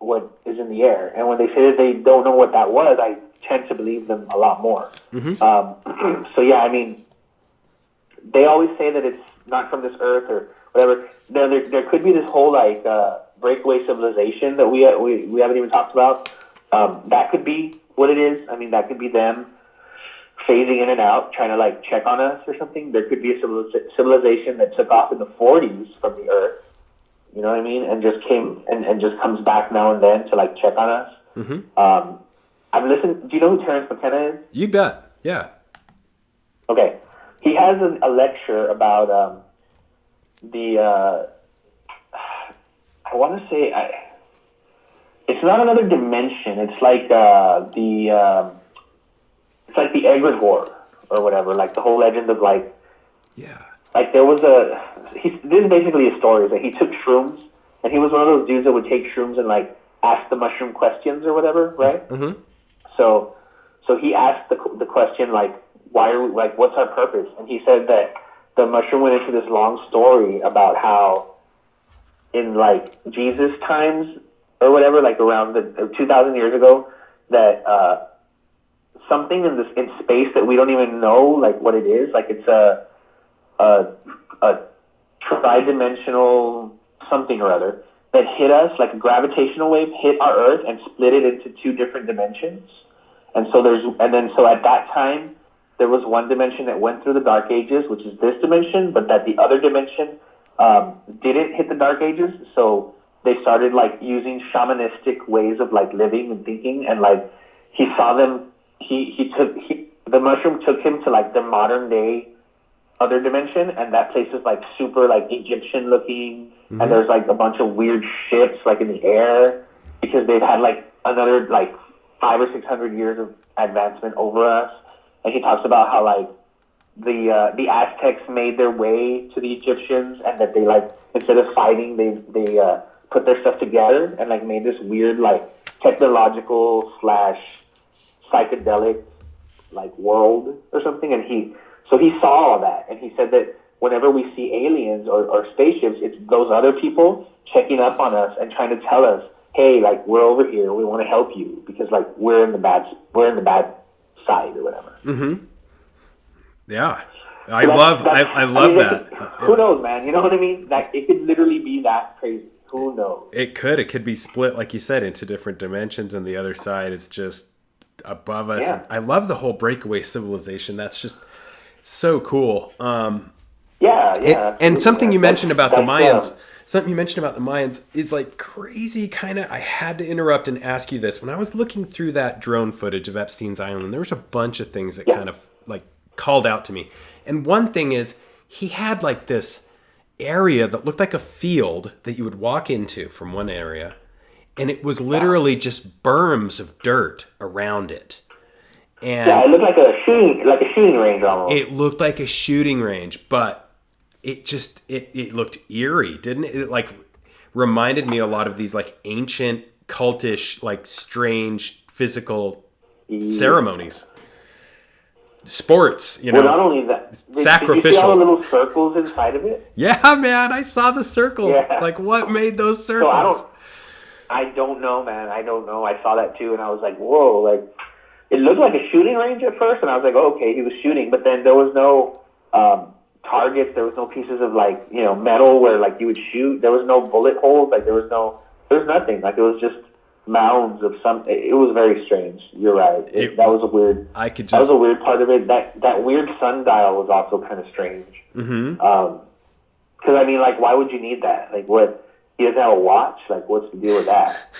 what is in the air. And when they say that they don't know what that was, I tend to believe them a lot more. So, yeah, I mean, they always say that it's not from this earth or whatever. There could be this whole, like, breakaway civilization that we haven't even talked about. That could be what it is. I mean, that could be them phasing in and out, trying to, like, check on us or something. There could be a civilization that took off in the 40s from the earth, you know what I mean, and just came and just comes back now and then to, like, check on us. I've listened. Do you know who Terrence McKenna is? You bet. Yeah. Okay. He has a lecture about I want to say, it's not another dimension. It's like it's like the egregore or whatever. Like the whole legend of like, like there was this is basically a story that he took shrooms, and he was one of those dudes that would take shrooms and like ask the mushroom questions or whatever, right? So he asked the question like, why are we, like, what's our purpose? And he said that the mushroom went into this long story about how in like Jesus times or whatever, like around the 2,000 years ago, that something in space that we don't even know like what it is, like it's a tri-dimensional something or other that hit us, like a gravitational wave hit our Earth and split it into two different dimensions. And so so at that time there was one dimension that went through the Dark Ages, which is this dimension, but that the other dimension didn't hit the Dark Ages. So they started like using shamanistic ways of like living and thinking, and like he saw them. The mushroom took him to like the modern day other dimension, and that place is like super like Egyptian looking, and there's like a bunch of weird ships like in the air because they've had like another like 500 or 600 years of advancement over us. And he talks about how like the Aztecs made their way to the Egyptians, and that they like instead of fighting, they put their stuff together and like made this weird like technological / psychedelic like world or something. And he saw all that, and he said that whenever we see aliens or spaceships, it's those other people checking up on us and trying to tell us, hey, like we're over here, we want to help you because like we're in the bad side or whatever. Yeah. I love that. Who knows, man? You know what I mean? Like it could literally be that crazy. Who knows? It could be split, like you said, into different dimensions, and the other side is just above us. Yeah. I love the whole breakaway civilization. That's just so cool. And something you mentioned about the Mayans. Something you mentioned about the Mayans is like crazy kind of, I had to interrupt and ask you this. When I was looking through that drone footage of Epstein's Island, there was a bunch of things that kind of like called out to me. And one thing is he had like this area that looked like a field that you would walk into from one area. And it was literally just berms of dirt around it. And it looked like a shooting range almost. It looked like a shooting range, but it looked eerie, didn't it? It like reminded me a lot of these like ancient cultish, like strange physical ceremonies, sports. You know, not only that, sacrificial. Did you see all the little circles inside of it? Yeah, man, I saw the circles. Yeah. Like, what made those circles? So I don't know, man. I don't know. I saw that too, and I was like, whoa! Like, it looked like a shooting range at first, and I was like, oh, okay, he was shooting, but then there was no targets. There was no pieces of like metal where like you would shoot. There was no bullet holes. Like there was nothing. Like it was just mounds of some. It was very strange. You're right. That was a weird. That was a weird part of it. That weird sundial was also kind of strange. Because I mean, like, why would you need that? Like, what? He doesn't have a watch. Like, what's the deal with that?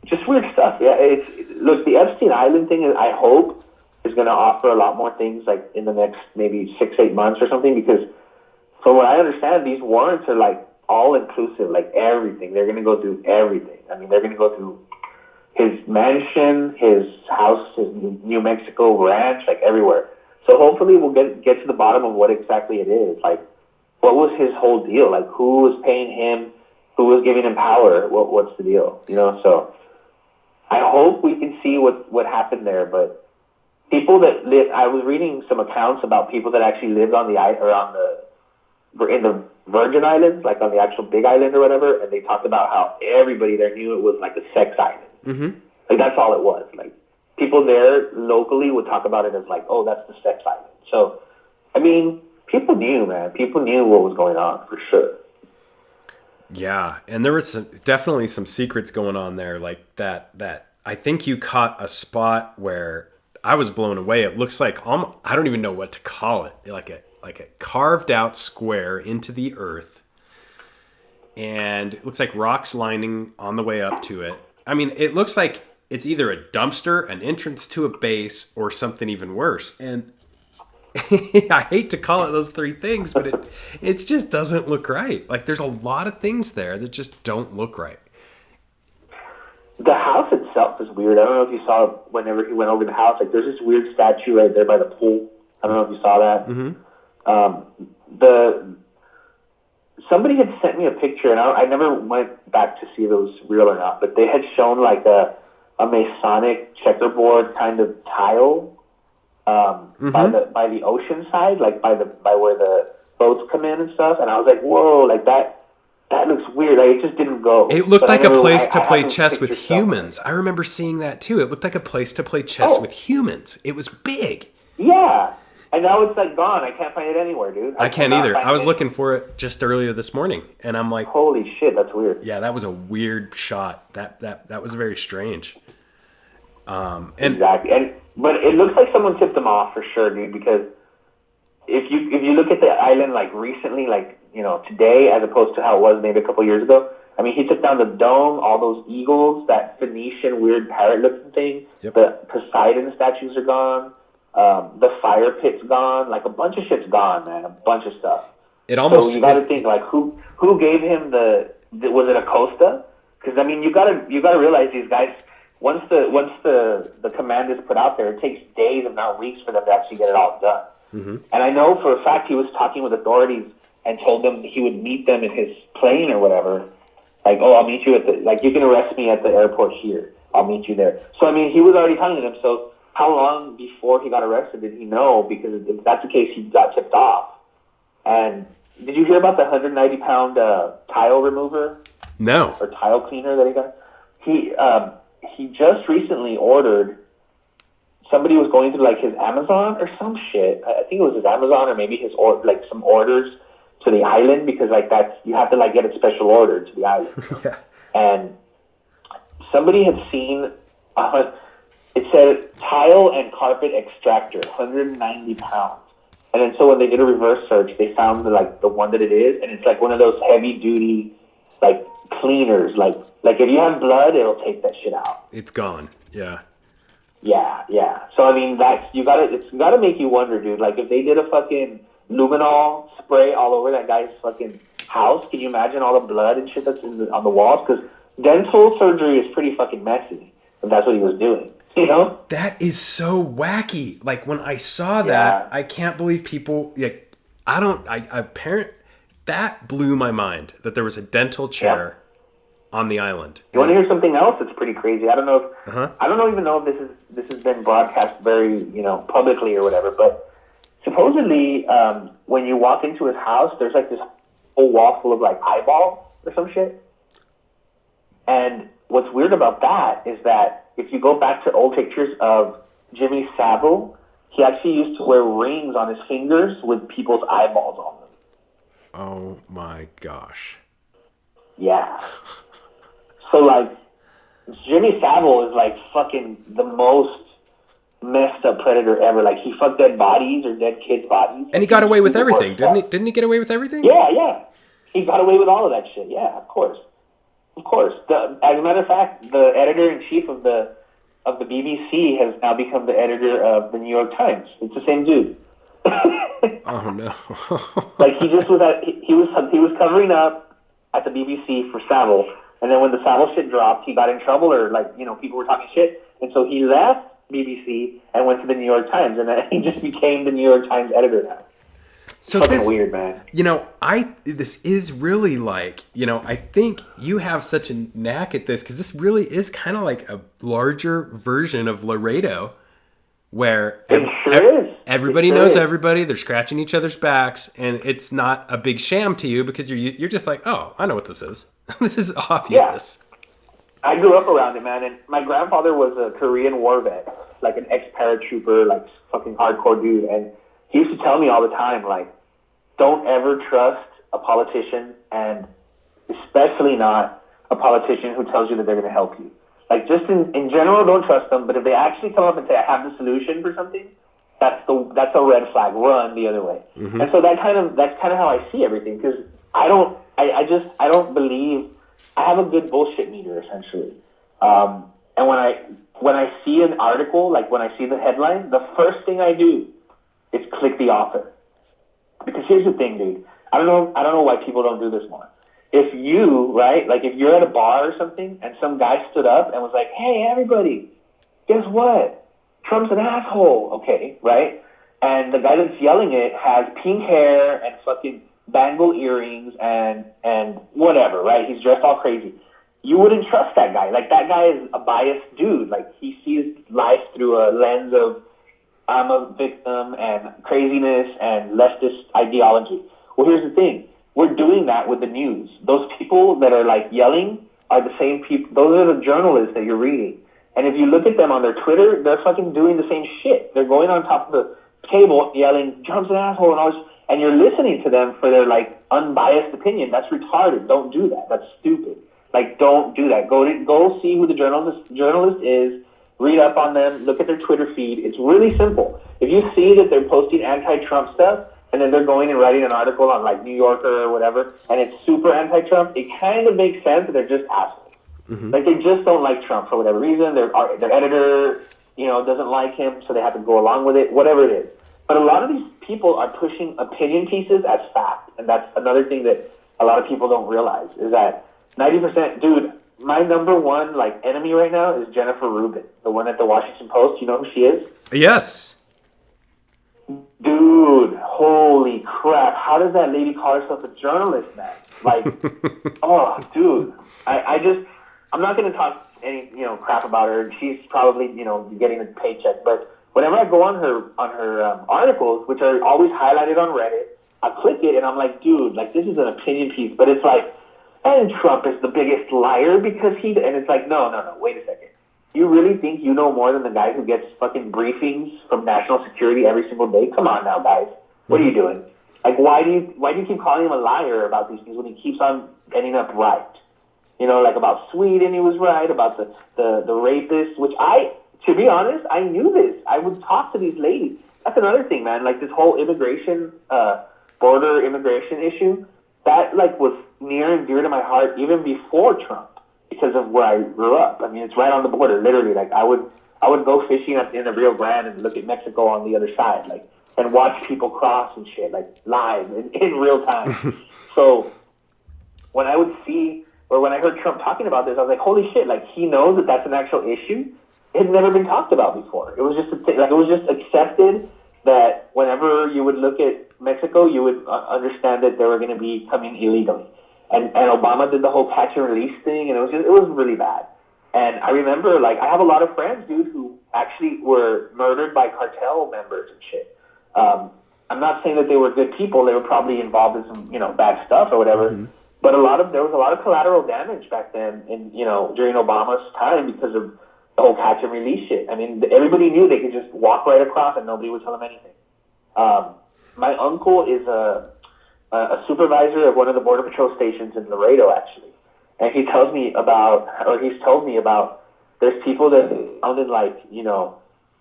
Just weird stuff. Yeah. Look, the Epstein Island thing. I hope is going to offer a lot more things like in the next maybe 6-8 months or something, because from what I understand, these warrants are like all inclusive, like everything. They're going to go through everything. I mean, they're going to go through his mansion, his house, his New Mexico ranch, like everywhere. So hopefully we'll get to the bottom of what exactly it is. Like, what was his whole deal? Like, who was paying him? Who was giving him power? What's the deal? So I hope we can see what happened there, but people that live. I was reading some accounts about people that actually lived on in the Virgin Islands, like on the actual Big Island or whatever, and they talked about how everybody there knew it was like a sex island. Mm-hmm. Like that's all it was. Like people there locally would talk about it as like, oh, that's the sex island. So, I mean, people knew, man. People knew what was going on for sure. Yeah, and there was definitely some secrets going on there, like that. I think you caught a spot where I was blown away. It looks like I don't even know what to call it, like a carved out square into the earth, and it looks like rocks lining on the way up to it. I mean, it looks like it's either a dumpster, an entrance to a base, or something even worse. And I hate to call it those three things, but it just doesn't look right. Like there's a lot of things there that just don't look right. The house itself is weird. I don't know if you saw whenever he went over the house. Like there's this weird statue right there by the pool. I don't know if you saw that. Mm-hmm. Somebody had sent me a picture, and I never went back to see if it was real or not. But they had shown like a Masonic checkerboard kind of tile. Mm-hmm. by the ocean side, like by where the boats come in and stuff, and I was like, whoa, like that looks weird. Like it just didn't go. It looked like a place to play chess with humans. I remember seeing that too. It looked like a place to play chess with humans. It was big. Yeah, and now it's like gone. I can't find it anywhere, dude. I can't either. I was looking for it just earlier this morning, and I'm like, holy shit, that's weird. Yeah, that was a weird shot. That was very strange. Exactly. But it looks like someone tipped them off for sure, dude, because if you look at the island like recently, like, you know, today as opposed to how it was maybe a couple years ago, I mean, he took down the dome, all those eagles, that Phoenician weird parrot-looking thing. Yep. The Poseidon statues are gone. The fire pit's gone. Like, a bunch of shit's gone, man. A bunch of stuff. So you got to think, like, who gave him was it a Costa? Because, I mean, you got to realize these guys... Once the command is put out there, it takes days, if not weeks, for them to actually get it all done. Mm-hmm. And I know for a fact he was talking with authorities and told them he would meet them in his plane or whatever. Like, oh, I'll meet you you can arrest me at the airport here. I'll meet you there. So, I mean, he was already talking to them. So how long before he got arrested did he know? Because if that's the case, he got tipped off. And did you hear about the 190-pound tile remover? No. Or tile cleaner that he got? He just recently ordered, somebody was going through like his Amazon or some shit. I think it was his Amazon or maybe some orders to the island, because like you have to like get a special order to the island. Yeah. And somebody had seen, it said tile and carpet extractor, 190 pounds. And then so when they did a reverse search, they found the one that it is, and it's like one of those heavy duty like cleaners, like if you have blood, it'll take that shit out. It's gone. Yeah. Yeah. So I mean, it's gotta make you wonder, dude. Like if they did a fucking luminol spray all over that guy's fucking house, can you imagine all the blood and shit that's on the walls? Because dental surgery is pretty fucking messy, if that's what he was doing. You know? That is so wacky. Like when I saw that, I can't believe people. Like that blew my mind that there was a dental chair on the island. You want to hear something else that's pretty crazy? I don't know if I don't even know if this has been broadcast very publicly or whatever. But supposedly, when you walk into his house, there's like this whole wall full of like eyeballs or some shit. And what's weird about that is that if you go back to old pictures of Jimmy Savile, he actually used to wear rings on his fingers with people's eyeballs on them. Oh my gosh. Yeah. So like, Jimmy Savile is like fucking the most messed up predator ever. Like he fucked dead bodies or dead kids' bodies. And he got away with everything, didn't he? Didn't he get away with everything? Yeah. He got away with all of that shit. Yeah, of course. As a matter of fact, the editor-in-chief of the BBC has now become the editor of the New York Times. It's the same dude. Oh no! Like he was covering up at the BBC for Savile, and then when the Savile shit dropped, he got in trouble, or people were talking shit, and so he left BBC and went to the New York Times, and then he just became the New York Times editor now. So fucking weird, man. This is really like, I think you have such a knack at this, because this really is kind of like a larger version of Laredo. where It sure is. everybody knows everybody. They're scratching each other's backs, and it's not a big sham to you because you're just like, oh, I know what this is. This is obvious. Yeah. I grew up around it, man, and my grandfather was a Korean war vet, like an ex-paratrooper, like fucking hardcore dude, and he used to tell me all the time, like, don't ever trust a politician, and especially not a politician who tells you that they're going to help you. Like, just in general, don't trust them, but if they actually come up and say, I have the solution for something, that's a red flag. Run the other way. Mm-hmm. And so that's kind of how I see everything, because I don't believe. I have a good bullshit meter, essentially. And when I see an article, like when I see the headline, the first thing I do is click the author. Because here's the thing, dude. I don't know why people don't do this more. If you, right, like if you're at a bar or something and some guy stood up and was like, hey, everybody, guess what? Trump's an asshole, okay, right? And the guy that's yelling it has pink hair and fucking bangle earrings and whatever, right? He's dressed all crazy. You wouldn't trust that guy. Like, that guy is a biased dude. Like, he sees life through a lens of I'm a victim and craziness and leftist ideology. Well, here's the thing. We're doing that with the news. Those people that are, like, yelling are the same people. Those are the journalists that you're reading. And if you look at them on their Twitter, they're fucking doing the same shit. They're going on top of the table yelling, Trump's an asshole and all this. And you're listening to them for their, like, unbiased opinion. That's retarded. Don't do that. That's stupid. Like, don't do that. Go see who the journalist is, read up on them, look at their Twitter feed. It's really simple. If you see that they're posting anti-Trump stuff, and then they're going and writing an article on, like, New Yorker or whatever, and it's super anti-Trump, it kind of makes sense that they're just assholes. Mm-hmm. Like, they just don't like Trump for whatever reason. Their editor, doesn't like him, so they have to go along with it, whatever it is. But a lot of these people are pushing opinion pieces as fact, and that's another thing that a lot of people don't realize, is that 90%, dude, my number one, like, enemy right now is Jennifer Rubin, the one at the Washington Post. You know who she is? Yes. Dude, holy crap. How does that lady call herself a journalist, man? Like, oh, dude. I'm not going to talk any, crap about her. She's probably, getting a paycheck. But whenever I go on her articles, which are always highlighted on Reddit, I click it and I'm like, dude, like, this is an opinion piece. But it's like, and Trump is the biggest liar because and it's like, no, wait a second. You really think you know more than the guy who gets fucking briefings from national security every single day? Come on now, guys. What are you doing? Like, why do you keep calling him a liar about these things when he keeps on ending up right? Like about Sweden, he was right, about the rapists, which to be honest, I knew this. I would talk to these ladies. That's another thing, man. Like, this whole border immigration issue, that, like, was near and dear to my heart even before Trump, because of where I grew up. I mean, it's right on the border, literally. Like, I would go fishing in the Rio Grande and look at Mexico on the other side, like, and watch people cross and shit, like, live in real time. So when I heard Trump talking about this, I was like, holy shit, like, he knows that that's an actual issue. It had never been talked about before. It was just it was just accepted that whenever you would look at Mexico, you would understand that they were going to be coming illegally. And Obama did the whole catch and release thing, and it was really bad. And I remember, like, I have a lot of friends, dude, who actually were murdered by cartel members and shit. I'm not saying that they were good people. They were probably involved in some, bad stuff or whatever. Mm-hmm. But there was a lot of collateral damage back then, during Obama's time because of the whole catch and release shit. I mean, everybody knew they could just walk right across and nobody would tell them anything. My uncle is a supervisor of one of the Border Patrol stations in Laredo, actually. And he's told me about, there's people that found in, like,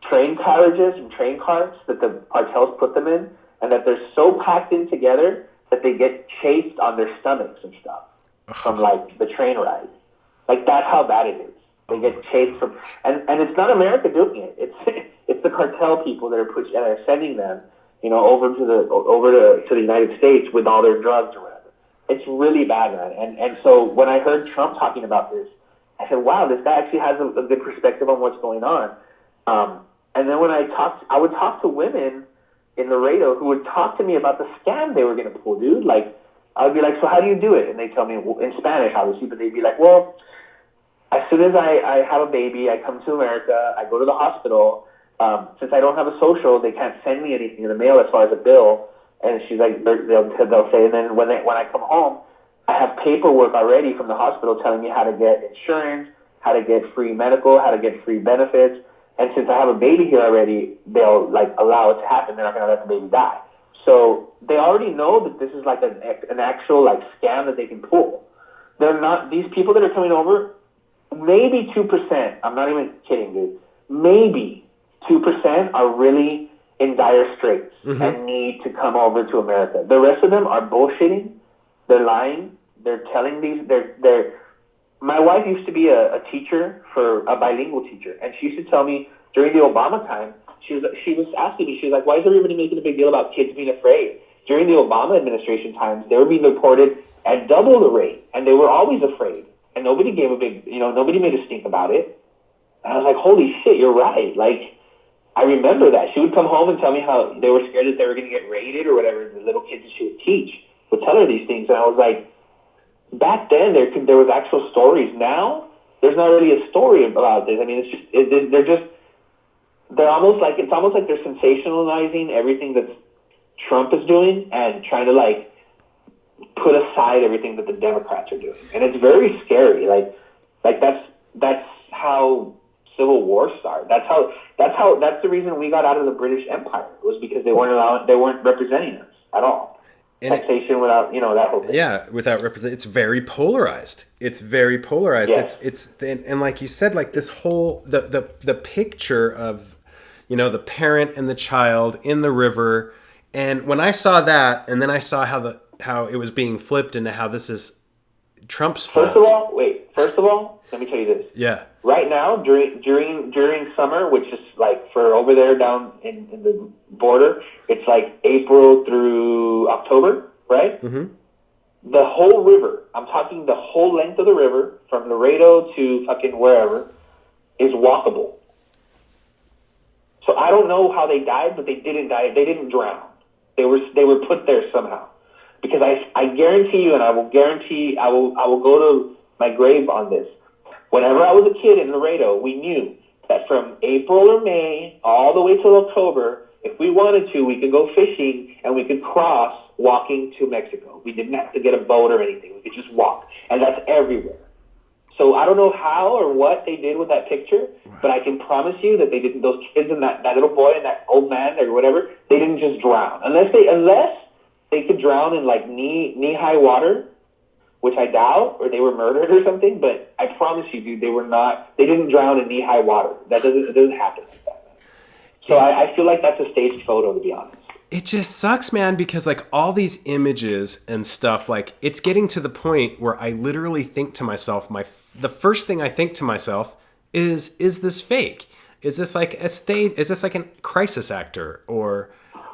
train carriages and train carts that the cartels put them in, and that they're so packed in together that they get chased on their stomachs and stuff from, like, the train ride. Like, that's how bad it is. They get chased from, and it's not America doing it. It's the cartel people that are sending them, over to the United States with all their drugs or whatever. It's really bad, man. And so when I heard Trump talking about this, I said, wow, this guy actually has a good perspective on what's going on. And then when I would talk to women in Laredo who would talk to me about the scam they were going to pull, dude. Like, I would be like, so how do you do it? And they tell me, well, in Spanish, obviously, but they'd be like, well, as soon as I have a baby, I come to America, I go to the hospital, since I don't have a social, they can't send me anything in the mail as far as a bill. And she's like, they'll say, and then when I come home, I have paperwork already from the hospital telling me how to get insurance, how to get free medical, how to get free benefits. And since I have a baby here already, they'll like allow it to happen. They're not going to let the baby die. So they already know that this is like an actual like scam that they can pull. They're not, these people that are coming over, maybe 2%, I'm not even kidding, dude, maybe 2% are really in dire straits and need to come over to America. The rest of them are bullshitting. They're lying. They're telling my wife used to be a teacher, for a bilingual teacher, and she used to tell me during the Obama time, she was asking me, she was like, why is everybody making a big deal about kids being afraid? During the Obama administration times, they were being reported at double the rate, and they were always afraid, and nobody gave nobody made a stink about it. And I was like, holy shit, you're right. Like, I remember that. She would come home and tell me how they were scared that they were going to get raided or whatever. The little kids that she would teach would tell her these things, and I was like, back then there was actual stories. Now there's not really a story about this. I mean, they're almost like they're sensationalizing everything that Trump is doing and trying to like put aside everything that the Democrats are doing, and it's very scary. Like that's how civil war started. That's the reason we got out of the British Empire, was because they weren't representing us at all. And taxation without, that whole thing. Yeah, without represent. It's very polarized. It's very polarized. Yeah. And like you said, like this whole the picture of, the parent and the child in the river. And when I saw that, and then I saw how it was being flipped into how this is Trump's fault. First of all, let me tell you this. Yeah. Right now, during summer, which is like for over there down in the border, it's like April through October, right? Mm-hmm. The whole river, I'm talking the whole length of the river, from Laredo to fucking wherever, is walkable. So I don't know how they died, but they didn't die. They didn't drown. They were put there somehow. Because I guarantee you, and I will go to my grave on this. Whenever I was a kid in Laredo, we knew that from April or May all the way till October, if we wanted to, we could go fishing and we could cross walking to Mexico. We didn't have to get a boat or anything. We could just walk. And that's everywhere. So I don't know how or what they did with that picture, but I can promise you that they didn't. Those kids and that little boy and that old man or whatever, they didn't just drown. Unless they could drown in like knee-high water, which I doubt, or they were murdered or something, but I promise you, dude, they didn't drown in knee-high water. It doesn't happen like that. So I feel like that's a staged photo, to be honest. It just sucks, man, because like all these images and stuff, like it's getting to the point where I literally think to myself, the first thing I think to myself is this fake? Is this like is this like a crisis actor? Or,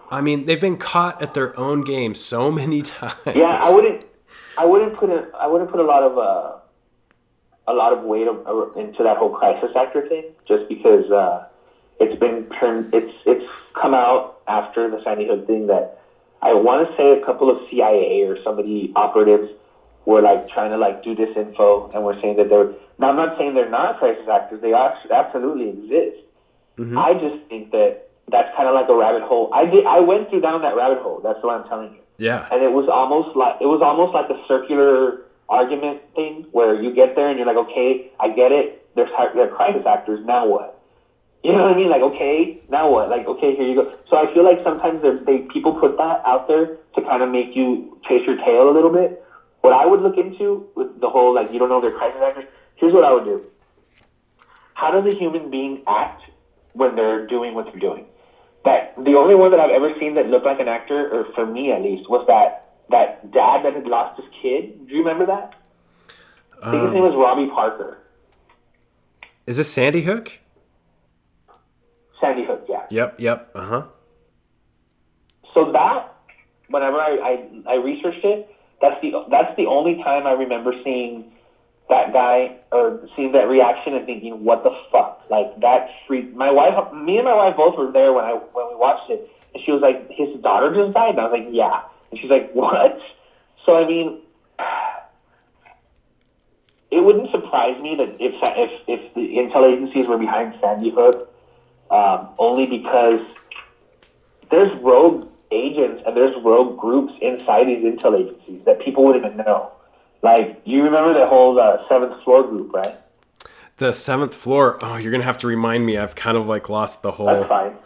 I mean, they've been caught at their own game so many times. Yeah, I wouldn't put a lot of weight into that whole crisis actor thing, just because it's come out after the Sandy Hook thing that I want to say a couple of CIA or somebody operatives were like trying to like do disinfo, and we're saying that now I'm not saying they're not crisis actors, they absolutely exist. Mm-hmm. I just think that's kind of like a rabbit hole. I went down that rabbit hole. That's what I'm telling you. Yeah. And it was almost like a circular argument thing where you get there and you're like, okay, I get it. They're crisis actors. Now what? You know what I mean? Like, okay, now what? Like, okay, here you go. So I feel like sometimes people put that out there to kind of make you chase your tail a little bit. What I would look into with the whole, like, you don't know they're crisis actors, here's what I would do. How does a human being act when they're doing what they're doing? That the only one that I've ever seen that looked like an actor, or for me at least, was that dad that had lost his kid. Do you remember that? I think his name was Robbie Parker. Is this Sandy Hook? Sandy Hook, yeah. Yep. Uh-huh. So that, whenever I researched it, that's the only time I remember seeing that guy or seeing that reaction and thinking, what the fuck? Like, that freaked me and my wife both were there when we watched it, and she was like, his daughter just died? And I was like, yeah. And she's like, what? So I mean, it wouldn't surprise me that if the intel agencies were behind Sandy Hook, only because there's rogue agents and there's rogue groups inside these intel agencies that people wouldn't even know. Like, you remember the whole 7th floor group, right? The 7th floor. Oh, you're going to have to remind me. I've kind of like lost the whole... That's fine.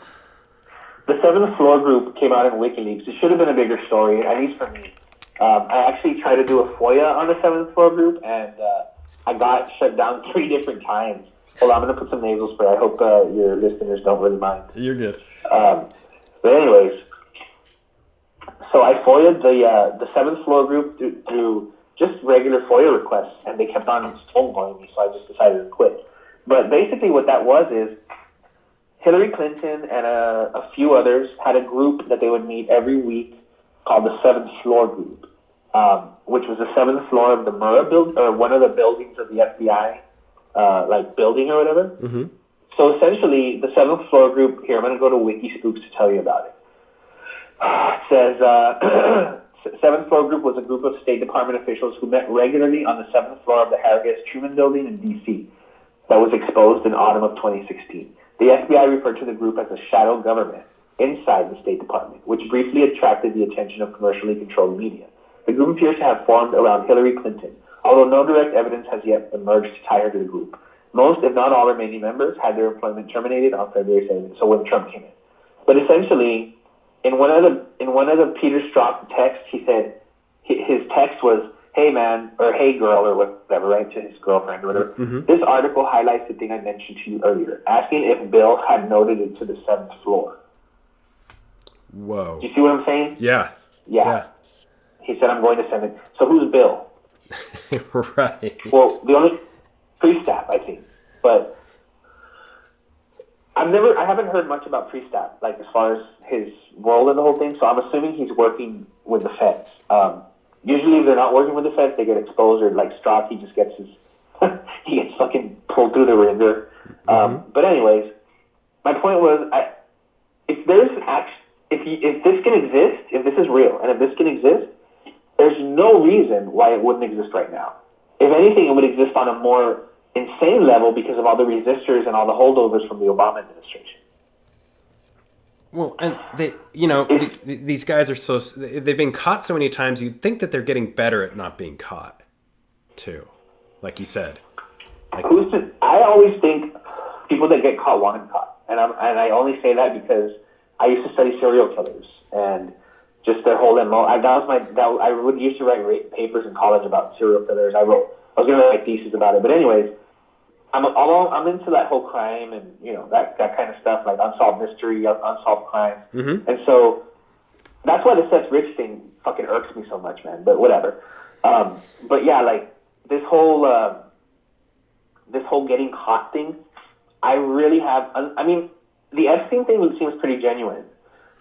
The 7th floor group came out in WikiLeaks. It should have been a bigger story, at least for me. I actually tried to do a FOIA on the 7th floor group, and I got shut down 3 different times. Hold on, I'm going to put some nasal spray. I hope your listeners don't really mind. You're good. But anyways, so I FOIA'd the 7th floor group through just regular FOIA requests, and they kept on stonewalling me, so I just decided to quit. But basically what that was is Hillary Clinton and a few others had a group that they would meet every week called the 7th floor group, which was the 7th floor of the Murrah building, or one of the buildings of the FBI, like building or whatever. Mm-hmm. So essentially, the 7th floor group, here, I'm going to go to WikiSpooks to tell you about it. It says, 7th floor group was a group of State Department officials who met regularly on the 7th floor of the Harry S. Truman building in D.C. that was exposed in autumn of 2016. The FBI referred to the group as a shadow government inside the State Department, which briefly attracted the attention of commercially controlled media. The group appears to have formed around Hillary Clinton, although no direct evidence has yet emerged to tie her to the group. Most, if not all, remaining members had their employment terminated on February 7th, so when Trump came in. But essentially, in one of the Peter Strzok texts, he said his text was, "Hey man," or "Hey girl," or whatever, right, to his girlfriend or whatever. Mm-hmm. This article highlights the thing I mentioned to you earlier, asking if Bill had noted it to the 7th floor. Whoa. Do you see what I'm saying? Yeah. He said, "I'm going to send it." So who's Bill? Right. Well, the only Priestap, I think, but I haven't heard much about Priestap, like as far as his role in the whole thing. So I'm assuming he's working with the feds. Usually, if they're not working with the feds, they get exposed, or like Strzok, he just gets he gets fucking pulled through the ringer. But anyways, my point was, if this can exist, if this is real, and if this can exist, there's no reason why it wouldn't exist right now. If anything, it would exist on a more insane level because of all the resistors and all the holdovers from the Obama administration. Well, and they, these guys are they've been caught so many times, you'd think that they're getting better at not being caught, too. Like you said. I always think people that get caught want to be caught. And I only say that because I used to study serial killers and just their whole MO. I would used to write papers in college about serial killers. I was going to write thesis about it. But anyways, I'm into that whole crime and, that kind of stuff, like unsolved mystery, unsolved crimes. Mm-hmm. And so that's why the Seth Rich thing fucking irks me so much, man. But whatever. But yeah, like this whole getting caught thing, I really have, the Epstein thing seems pretty genuine.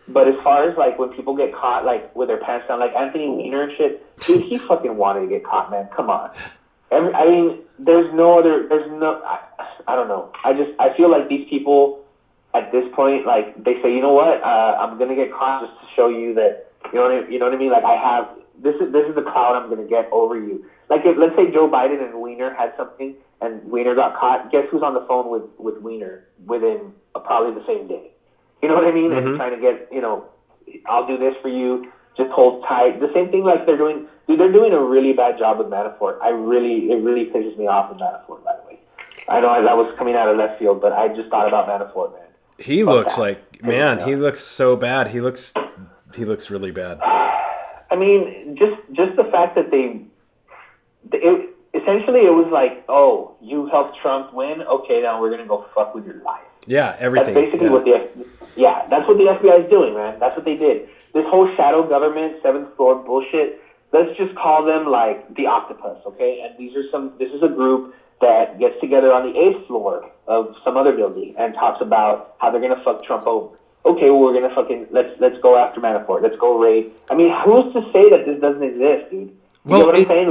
But as far as like when people get caught like with their pants down, like Anthony Weiner and shit, dude, he fucking wanted to get caught, man. Come on. There's no, I don't know. I feel like these people at this point, like they say, you know what, I'm going to get caught just to show you that, you know what I mean? Like this is the cloud I'm going to get over you. Like let's say Joe Biden and Weiner had something and Weiner got caught. Guess who's on the phone with Weiner within probably the same day? You know what I mean? Mm-hmm. And trying to get, I'll do this for you. Just hold tight. The same thing like they're doing. Dude, they're doing a really bad job with Manafort. It really pisses me off with Manafort, by the way. I know that was coming out of left field, but I just thought about Manafort, man. He looks like, man, he looks so bad. He looks really bad. I mean, just the fact that essentially it was like, oh, you helped Trump win? Okay, now we're going to go fuck with your life. Yeah, everything. That's basically what that's what the FBI is doing, man. That's what they did. This whole shadow government, 7th floor bullshit, let's just call them like the octopus, okay? And this is a group that gets together on the 8th floor of some other building and talks about how they're going to fuck Trump over. Okay, well, we're going to fucking, let's go after Manafort. Let's go raid. I mean, who's to say that this doesn't exist, dude? You know what I'm saying?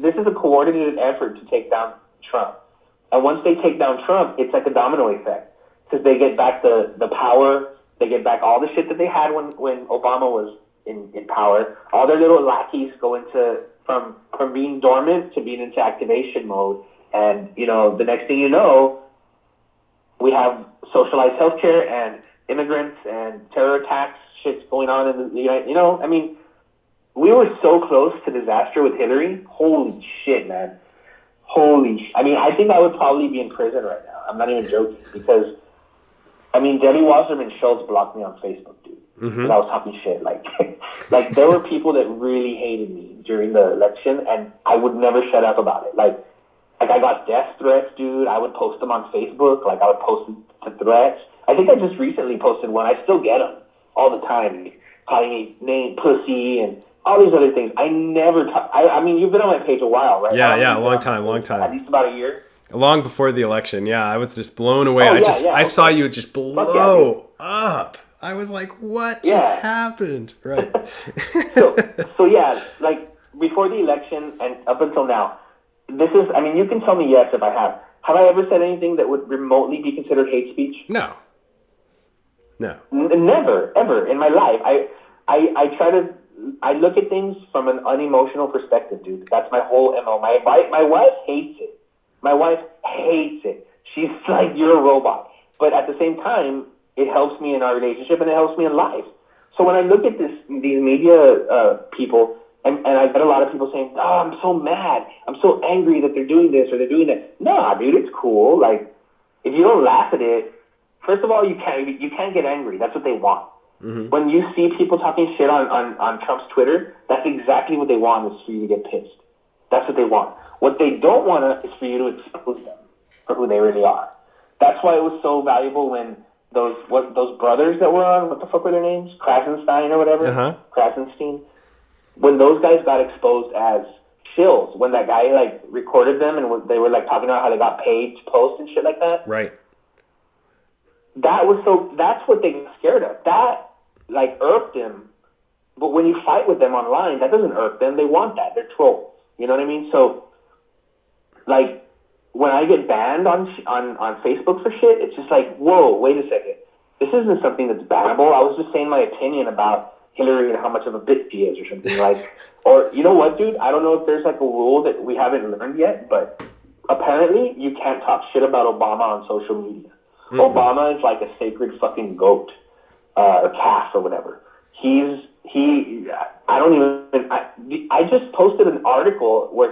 This is a coordinated effort to take down Trump. And once they take down Trump, it's like a domino effect. Because they get back the power, they get back all the shit that they had when Obama was in power. All their little lackeys go into from being dormant to being into activation mode. And, the next thing you know, we have socialized healthcare and immigrants and terror attacks, shit's going on in the United. You know, I mean, we were so close to disaster with Hillary. Holy shit, man. I mean, I think I would probably be in prison right now. I'm not even joking because, I mean, Debbie Wasserman Schultz blocked me on Facebook, dude. Because I was talking shit. Like, like there were people that really hated me during the election, and I would never shut up about it. Like I got death threats, dude. I would post them on Facebook. Like, I would post the threats. I think I just recently posted one. I still get them all the time, calling me name pussy and all these other things. I never talk. I mean, you've been on my page a while, right? Yeah, a long time. At least about a year. Long before the election, yeah. I was just blown away. I saw you just blow up. I was like, what just happened? Right. so yeah, like before the election and up until now, this is, I mean, you can tell me yes if I have. Have I ever said anything that would remotely be considered hate speech? No. Never, ever in my life. I try to, I look at things from an unemotional perspective, dude. That's my whole MO. My wife hates it. My wife hates it. She's like, you're a robot. But at the same time, it helps me in our relationship and it helps me in life. So when I look at these media people, and I get a lot of people saying, oh, I'm so mad. I'm so angry that they're doing this or they're doing that. Nah, dude, it's cool. Like, if you don't laugh at it, first of all, you can't get angry. That's what they want. Mm-hmm. When you see people talking shit on Trump's Twitter, that's exactly what they want, is for you to get pissed. That's what they want. What they don't want is for you to expose them for who they really are. That's why it was so valuable when those brothers that were on, what the fuck were their names? Krasenstein or whatever? Uh-huh. Krasenstein. When those guys got exposed as shills, when that guy, like, recorded them and they were, like, talking about how they got paid to post and shit like that. Right. That's what they got scared of. That, like, irked them. But when you fight with them online, that doesn't irk them. They want that. They're trolls. You know what I mean? So, like, when I get banned on Facebook for shit, it's just like, whoa, wait a second. This isn't something that's bannable. I was just saying my opinion about Hillary and how much of a bitch she is or something. Like, or, you know what, dude? I don't know if there's, like, a rule that we haven't learned yet, but apparently you can't talk shit about Obama on social media. Mm-hmm. Obama is like a sacred fucking goat or calf or whatever. I just posted an article where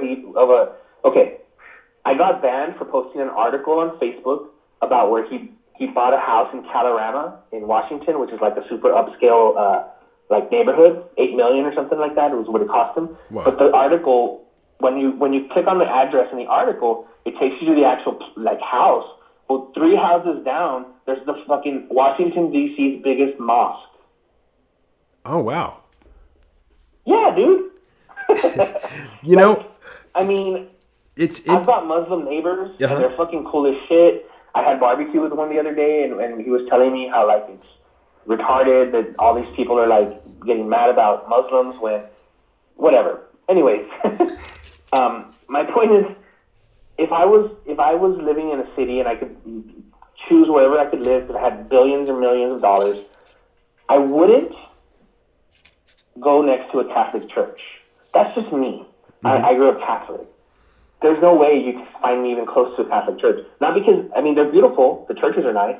I got banned for posting an article on Facebook about where he bought a house in Calorama in Washington, which is like a super upscale like neighborhood, $8 million or something like that. It was what it cost him. Wow. But the article, when you click on the address in the article, it takes you to the actual like house. Well, 3 houses down, there's the fucking Washington D.C.'s biggest mosque. Oh wow. Yeah, dude. You know, I mean, I've got Muslim neighbors, and they're fucking cool as shit. I had barbecue with one the other day, and he was telling me how, like, it's retarded that all these people are, like, getting mad about Muslims when, whatever. Anyways, my point is, if I was living in a city and I could choose wherever I could live that had billions or millions of dollars, I wouldn't go next to a Catholic church. That's just me. Mm-hmm. I grew up Catholic. There's no way you can find me even close to a Catholic church. Not because, I mean, they're beautiful. The churches are nice.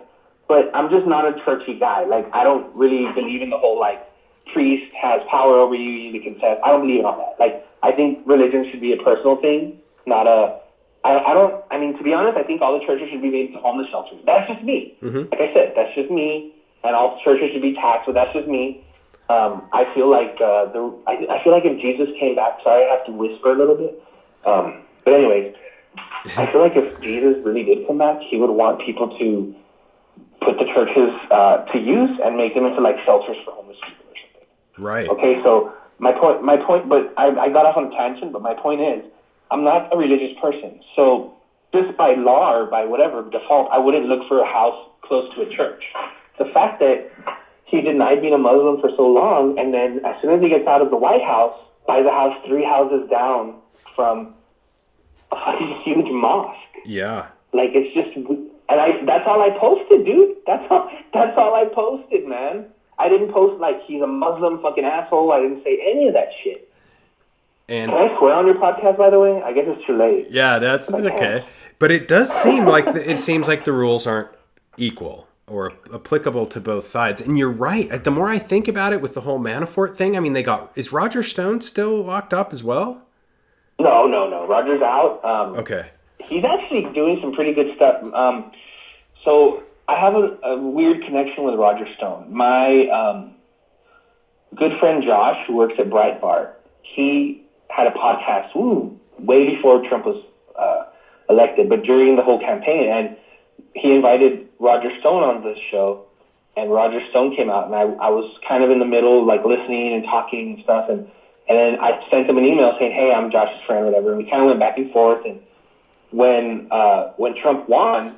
But I'm just not a churchy guy. Like, I don't really believe in the whole, like, priest has power over you, you need to confess. I don't believe in all that. Like, I think religion should be a personal thing, not a... I mean, to be honest, I think all the churches should be made into homeless shelters. That's just me. Mm-hmm. Like I said, that's just me. And all churches should be taxed, but that's just me. I feel like I feel like if Jesus came back, sorry, I have to whisper a little bit. But anyways, I feel like if Jesus really did come back, he would want people to put the churches to use and make them into like shelters for homeless people or something. Right. Okay, so my point, but I got off on a tangent, but my point is, I'm not a religious person. So just by law or by whatever default, I wouldn't look for a house close to a church. The fact that he denied being a Muslim for so long, and then as soon as he gets out of the White House, buys a house 3 houses down from a huge mosque. Yeah. Like, it's just, and that's all I posted, dude. That's all I posted, man. I didn't post like he's a Muslim fucking asshole. I didn't say any of that shit. And can I swear on your podcast, by the way? I guess it's too late. Yeah, that's okay. But it does seem like the rules aren't equal or applicable to both sides. And you're right. The more I think about it with the whole Manafort thing, I mean, is Roger Stone still locked up as well? No. Roger's out. Okay. He's actually doing some pretty good stuff. So I have a weird connection with Roger Stone. My good friend Josh, who works at Breitbart, he had a podcast way before Trump was elected, but during the whole campaign, and he invited Roger Stone on this show, and Roger Stone came out, and I was kind of in the middle, like listening and talking and stuff, and then I sent him an email saying, hey, I'm Josh's friend, whatever, and we kind of went back and forth, and when Trump won,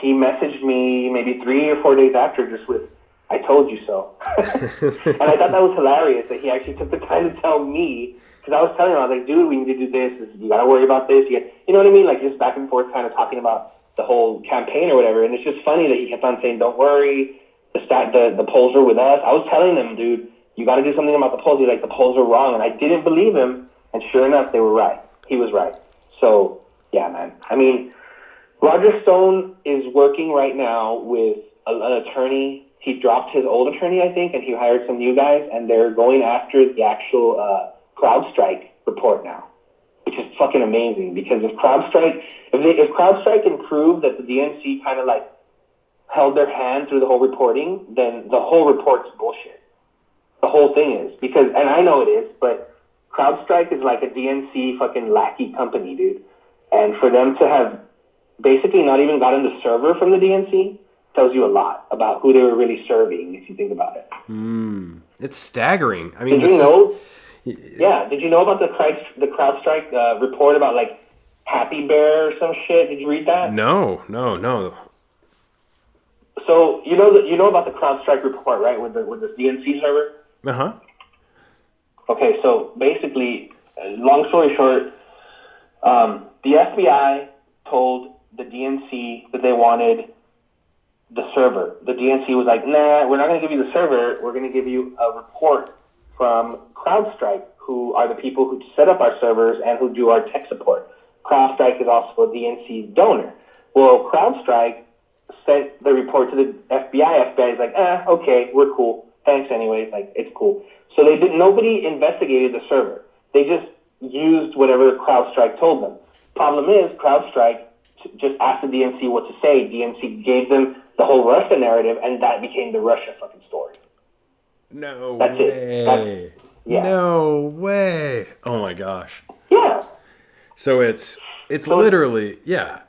he messaged me maybe 3 or 4 days after just with, I told you so. And I thought that was hilarious that he actually took the time to tell me, because I was telling him, I was like, dude, we need to do this. You got to worry about this. You know what I mean? Like just back and forth kind of talking about the whole campaign or whatever. And it's just funny that he kept on saying, don't worry, the polls are with us. I was telling them, dude, you got to do something about the polls. He's like, the polls are wrong. And I didn't believe him. And sure enough, they were right. He was right. So, yeah, man. I mean, Roger Stone is working right now with an attorney. He dropped his old attorney, I think, and he hired some new guys, and they're going after the actual CrowdStrike report now, which is fucking amazing. Because if CrowdStrike can prove that the DNC kind of like held their hand through the whole reporting, then the whole report's bullshit. The whole thing is because, and I know it is, but CrowdStrike is like a DNC fucking lackey company, dude. And for them to have basically not even gotten the server from the DNC tells you a lot about who they were really serving, if you think about it. It's staggering. I mean, did you know? Yeah, did you know about the CrowdStrike report about like Happy Bear or some shit? Did you read that? No. So you know about the CrowdStrike report, right? With the DNC server. Uh-huh. Okay, so basically, long story short, the FBI told the DNC that they wanted the server. The DNC was like, nah, we're not going to give you the server. We're going to give you a report from CrowdStrike, who are the people who set up our servers and who do our tech support. CrowdStrike is also a DNC donor. Well, CrowdStrike sent the report to the FBI. FBI is like, okay, we're cool. Thanks anyways. Like, it's cool. So nobody investigated the server. They just used whatever CrowdStrike told them. Problem is, CrowdStrike just asked the DNC what to say. DNC gave them the whole Russia narrative, and that became the Russia fucking story. No That's way. Yeah. No way. Oh my gosh. Yeah. So it's literally, yeah.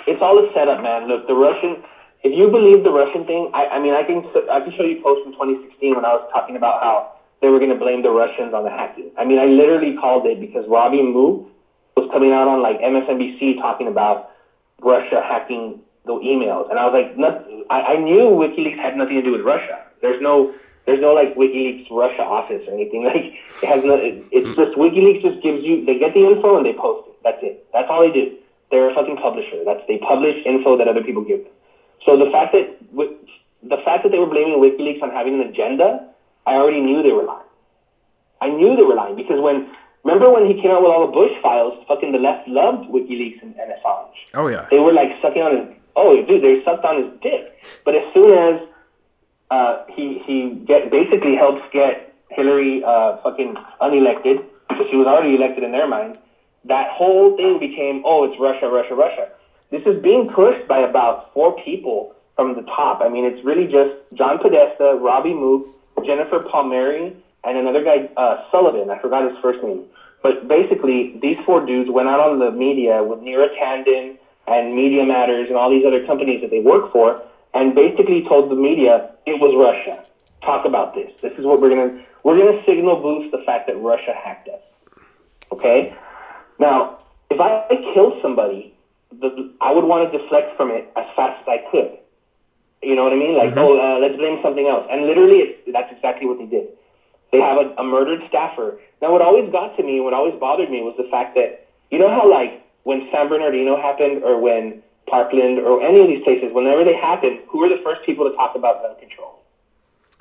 It's all a setup, man. Look, if you believe the Russian thing, I mean, I can show you posts from 2016 when I was talking about how they were going to blame the Russians on the hacking. I mean, I literally called it because Robbie Moore was coming out on like MSNBC talking about Russia hacking the emails, and I was like, I knew WikiLeaks had nothing to do with Russia. There's no like WikiLeaks Russia office or anything. Like it has no. It's just WikiLeaks just gives you. They get the info and they post it. That's it. That's all they do. They're a fucking publisher. They publish info that other people give them. So the fact that they were blaming WikiLeaks on having an agenda, I already knew they were lying. I knew they were lying because remember when he came out with all the Bush files, fucking the left loved WikiLeaks and Assange. Oh yeah. They were like sucking on his. Oh, dude, they sucked on his dick. But as soon as he basically helps get Hillary fucking unelected, because she was already elected in their mind, that whole thing became, it's Russia, Russia, Russia. This is being pushed by about 4 people from the top. I mean, it's really just John Podesta, Robbie Moore, Jennifer Palmieri, and another guy, Sullivan. I forgot his first name. But basically, these 4 dudes went out on the media with Neera Tanden and Media Matters and all these other companies that they work for, and basically told the media it was Russia. Talk about this. This is what we're gonna signal boost the fact that Russia hacked us. Okay? Now, if I kill somebody, I would want to deflect from it as fast as I could. You know what I mean? Like, let's blame something else. And literally, that's exactly what they did. They have a murdered staffer. Now, what always got to me, what always bothered me was the fact that, you know how, like, when San Bernardino happened or when Parkland or any of these places, whenever they happened, who were the first people to talk about gun control?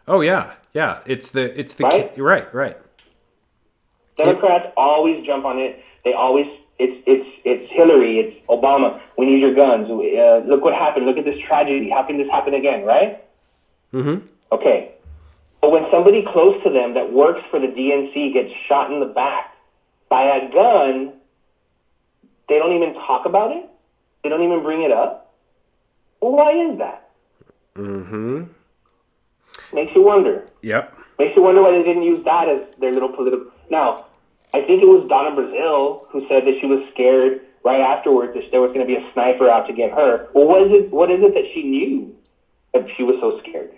Oh, yeah. Yeah. It's the right? Right. Democrats always jump on it. They always it's Hillary, it's Obama. We need your guns. Look what happened. Look at this tragedy. How can this happen again, right? Mm-hmm. Okay. But when somebody close to them that works for the DNC gets shot in the back by a gun, they don't even talk about it? They don't even bring it up? Well, why is that? Mm-hmm. Makes you wonder. Yep. Makes you wonder why they didn't use that as their little political... Now, I think it was Donna Brazile who said that she was scared right afterwards that there was going to be a sniper out to get her. Well, what is it that she knew that she was so scared?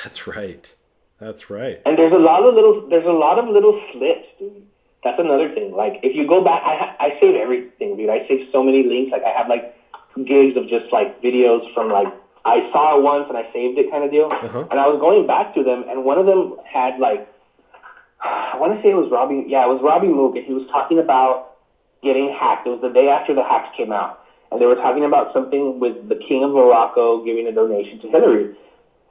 That's right. That's right. And there's a lot of little slips, dude. That's another thing. Like, if you go back, I save everything, dude. I save so many links. Like, I have, like, gigs of just, like, videos from, like, I saw it once and I saved it kind of deal. Uh-huh. And I was going back to them, and one of them had, like, I want to say it was Robbie Mook, and he was talking about getting hacked. It was the day after the hacks came out. And they were talking about something with the King of Morocco giving a donation to Hillary.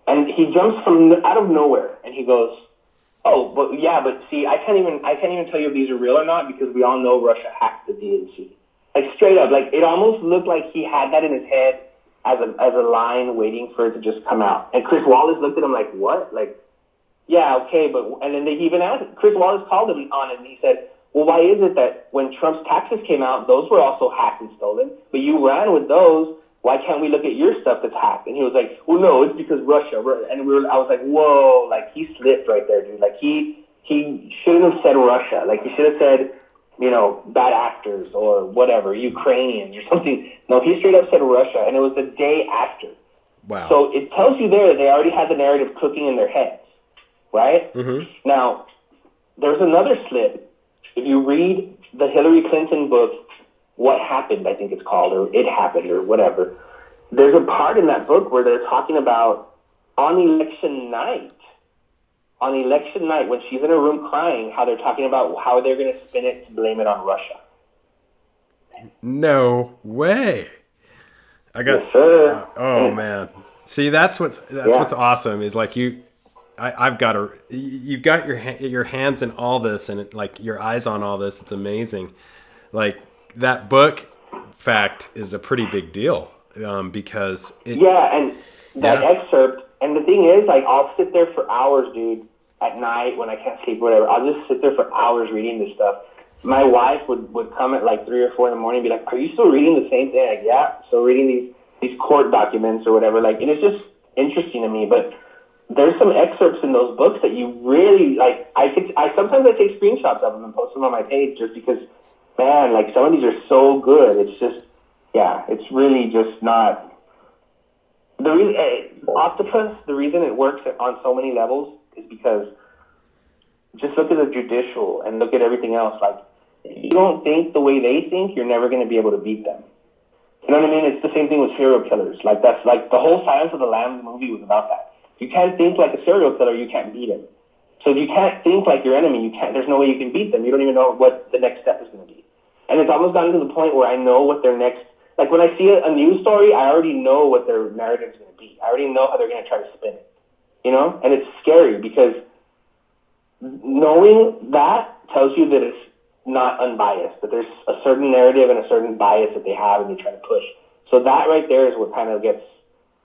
And he jumps from out of nowhere, and he goes, "Oh, but see, I can't even tell you if these are real or not because we all know Russia hacked the DNC." Like straight up, like it almost looked like he had that in his head as a line waiting for it to just come out. And Chris Wallace looked at him like, "What?" Like, yeah, okay, but and then they even asked. Chris Wallace called him on it, and he said, "Well, why is it that when Trump's taxes came out, those were also hacked and stolen, but you ran with those? Why can't we look at your stuff that's hacked?" And he was like, "Well, no, it's because Russia." And I was like, "Whoa!" Like he slipped right there, dude. Like he shouldn't have said Russia. Like he should have said, you know, bad actors or whatever, Ukrainians or something. No, he straight up said Russia, and it was the day after. Wow. So it tells you there they already had the narrative cooking in their heads, right? Mm-hmm. Now, there's another slip. If you read the Hillary Clinton book, What Happened, I think it's called, or It Happened, or whatever, there's a part in that book where they're talking about on election night, when she's in her room crying, how they're talking about how they're going to spin it to blame it on Russia. No way. Yes, sir. Oh man. See, that's what's awesome is like you've got your hands in all this and like your eyes on all this. It's amazing. Like that book fact is a pretty big deal because and that excerpt. And the thing is, like, I'll sit there for hours, dude, at night when I can't sleep, whatever. I'll just sit there for hours reading this stuff. My wife would come at like 3 or 4 in the morning and be like, "Are you still reading the same thing?" Like, yeah. So reading these court documents or whatever, like, and it's just interesting to me. But there's some excerpts in those books that you really like. Sometimes I take screenshots of them and post them on my page just because, man, like some of these are so good. It's just, it's really just not. The reason Octopus, the reason it works on so many levels is because just look at the judicial and look at everything else. Like, if you don't think the way they think, you're never going to be able to beat them. You know what I mean? It's the same thing with serial killers. Like, that's like the whole Silence of the Lambs movie was about that. If you can't think like a serial killer, you can't beat him. So if you can't think like your enemy, there's no way you can beat them. You don't even know what the next step is going to be. And it's almost gotten to the point where I know what their next, like when I see a news story, I already know what their narrative is going to be. I already know how they're going to try to spin it, you know? And it's scary because knowing that tells you that it's not unbiased, that there's a certain narrative and a certain bias that they have and they try to push. So that right there is what kind of gets,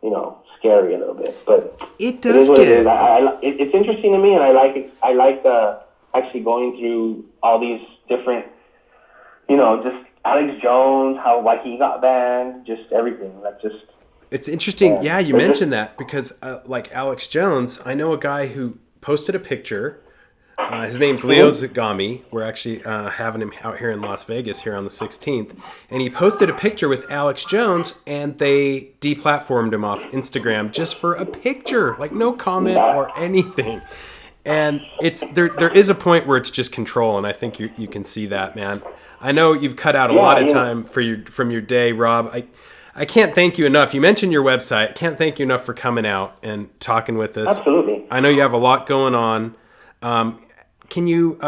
you know, scary a little bit. But it does get. It's interesting to me, and I like actually going through all these different, you know, just Alex Jones, why he got banned, just everything. Like just. It's interesting. Yeah, you mentioned that because like Alex Jones, I know a guy who posted a picture. His name's Leo Zagami. We're actually having him out here in Las Vegas here on the 16th. And he posted a picture with Alex Jones, and they deplatformed him off Instagram just for a picture, like no comment or anything. And it's there is a point where it's just control, and I think you can see that, man. I know you've cut out a lot of time from your day, Rob. I can't thank you enough. You mentioned your website. I can't thank you enough for coming out and talking with us. Absolutely. I know you have a lot going on. Can you,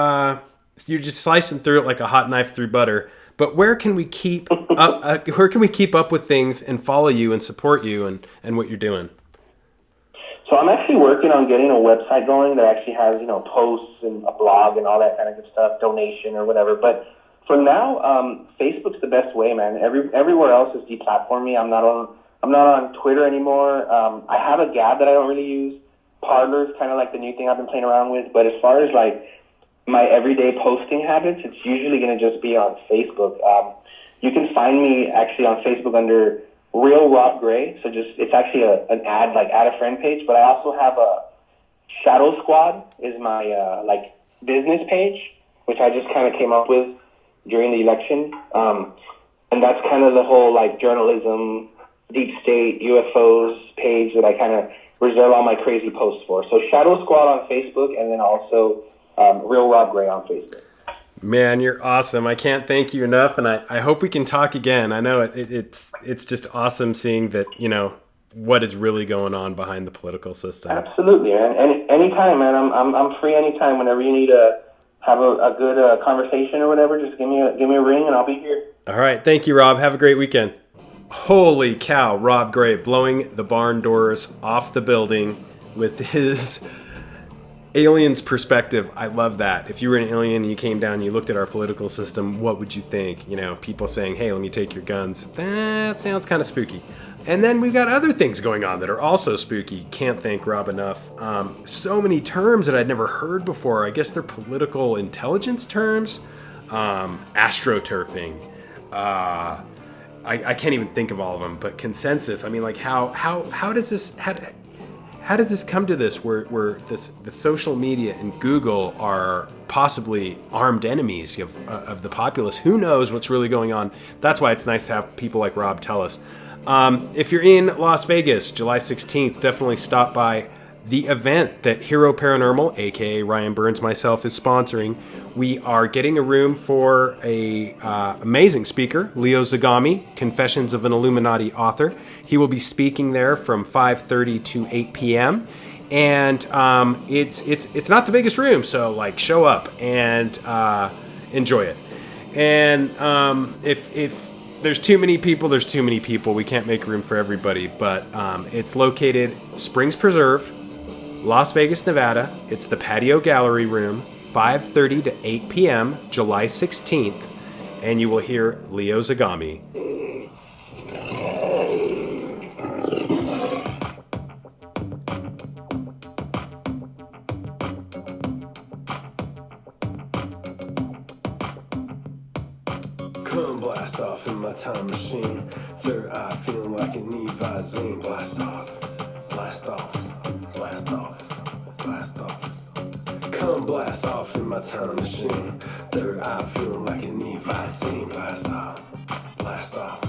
you're just slicing through it like a hot knife through butter, but where can we keep up with things and follow you and support you and what you're doing? So I'm actually working on getting a website going that actually has, you know, posts and a blog and all that kind of good stuff, donation or whatever. But For now, Facebook's the best way, man. Everywhere else is deplatformed me. I'm not on Twitter anymore. I have a Gab that I don't really use. Parler's kind of like the new thing I've been playing around with. But as far as like my everyday posting habits, it's usually going to just be on Facebook. You can find me actually on Facebook under Real Rob Gray. So it's actually an ad, like add a friend page. But I also have a Shadow Squad is my like business page, which I just kind of came up with during the election. And that's kind of the whole like journalism, deep state, UFOs page that I kind of reserve all my crazy posts for. So Shadow Squad on Facebook, and then also Real Rob Gray on Facebook. Man, you're awesome. I can't thank you enough, and I hope we can talk again. I know it's just awesome seeing that, you know, what is really going on behind the political system. Absolutely, man. Anytime, man. I'm free anytime. Whenever you need to have a good conversation or whatever, just give me a ring and I'll be here. All right. Thank you, Rob. Have a great weekend. Holy cow, Rob Gray blowing the barn doors off the building with his alien's perspective. I love that. If you were an alien and you came down and you looked at our political system, what would you think? You know, people saying, hey, let me take your guns. That sounds kind of spooky. And then we've got other things going on that are also spooky. Can't thank Rob enough. So many terms that I'd never heard before. I guess they're political intelligence terms. Astroturfing. I can't even think of all of them, but consensus. I mean, like how does this how does this come to this where the social media and Google are possibly armed enemies of the populace? Who knows what's really going on? That's why it's nice to have people like Rob tell us. If you're in Las Vegas, July 16th, definitely stop by the event that Hero Paranormal, aka Ryan Burns, myself, is sponsoring. We are getting a room for a amazing speaker, Leo Zagami, Confessions of an Illuminati author. He will be speaking there from 5:30 to 8 p.m. And it's not the biggest room, so like show up and enjoy it. And if there's too many people, there's too many people. We can't make room for everybody, but it's located Springs Preserve, Las Vegas, Nevada. It's the Patio Gallery Room, 5:30 to 8 p.m., July 16th, and you will hear Leo Zagami. Come blast off in my time machine. Third eye feeling like an Evazine. Blast off, blast off, blast off, blast off. Come blast off in my time machine. Third eye feeling like an Evazine. Blast off, blast off.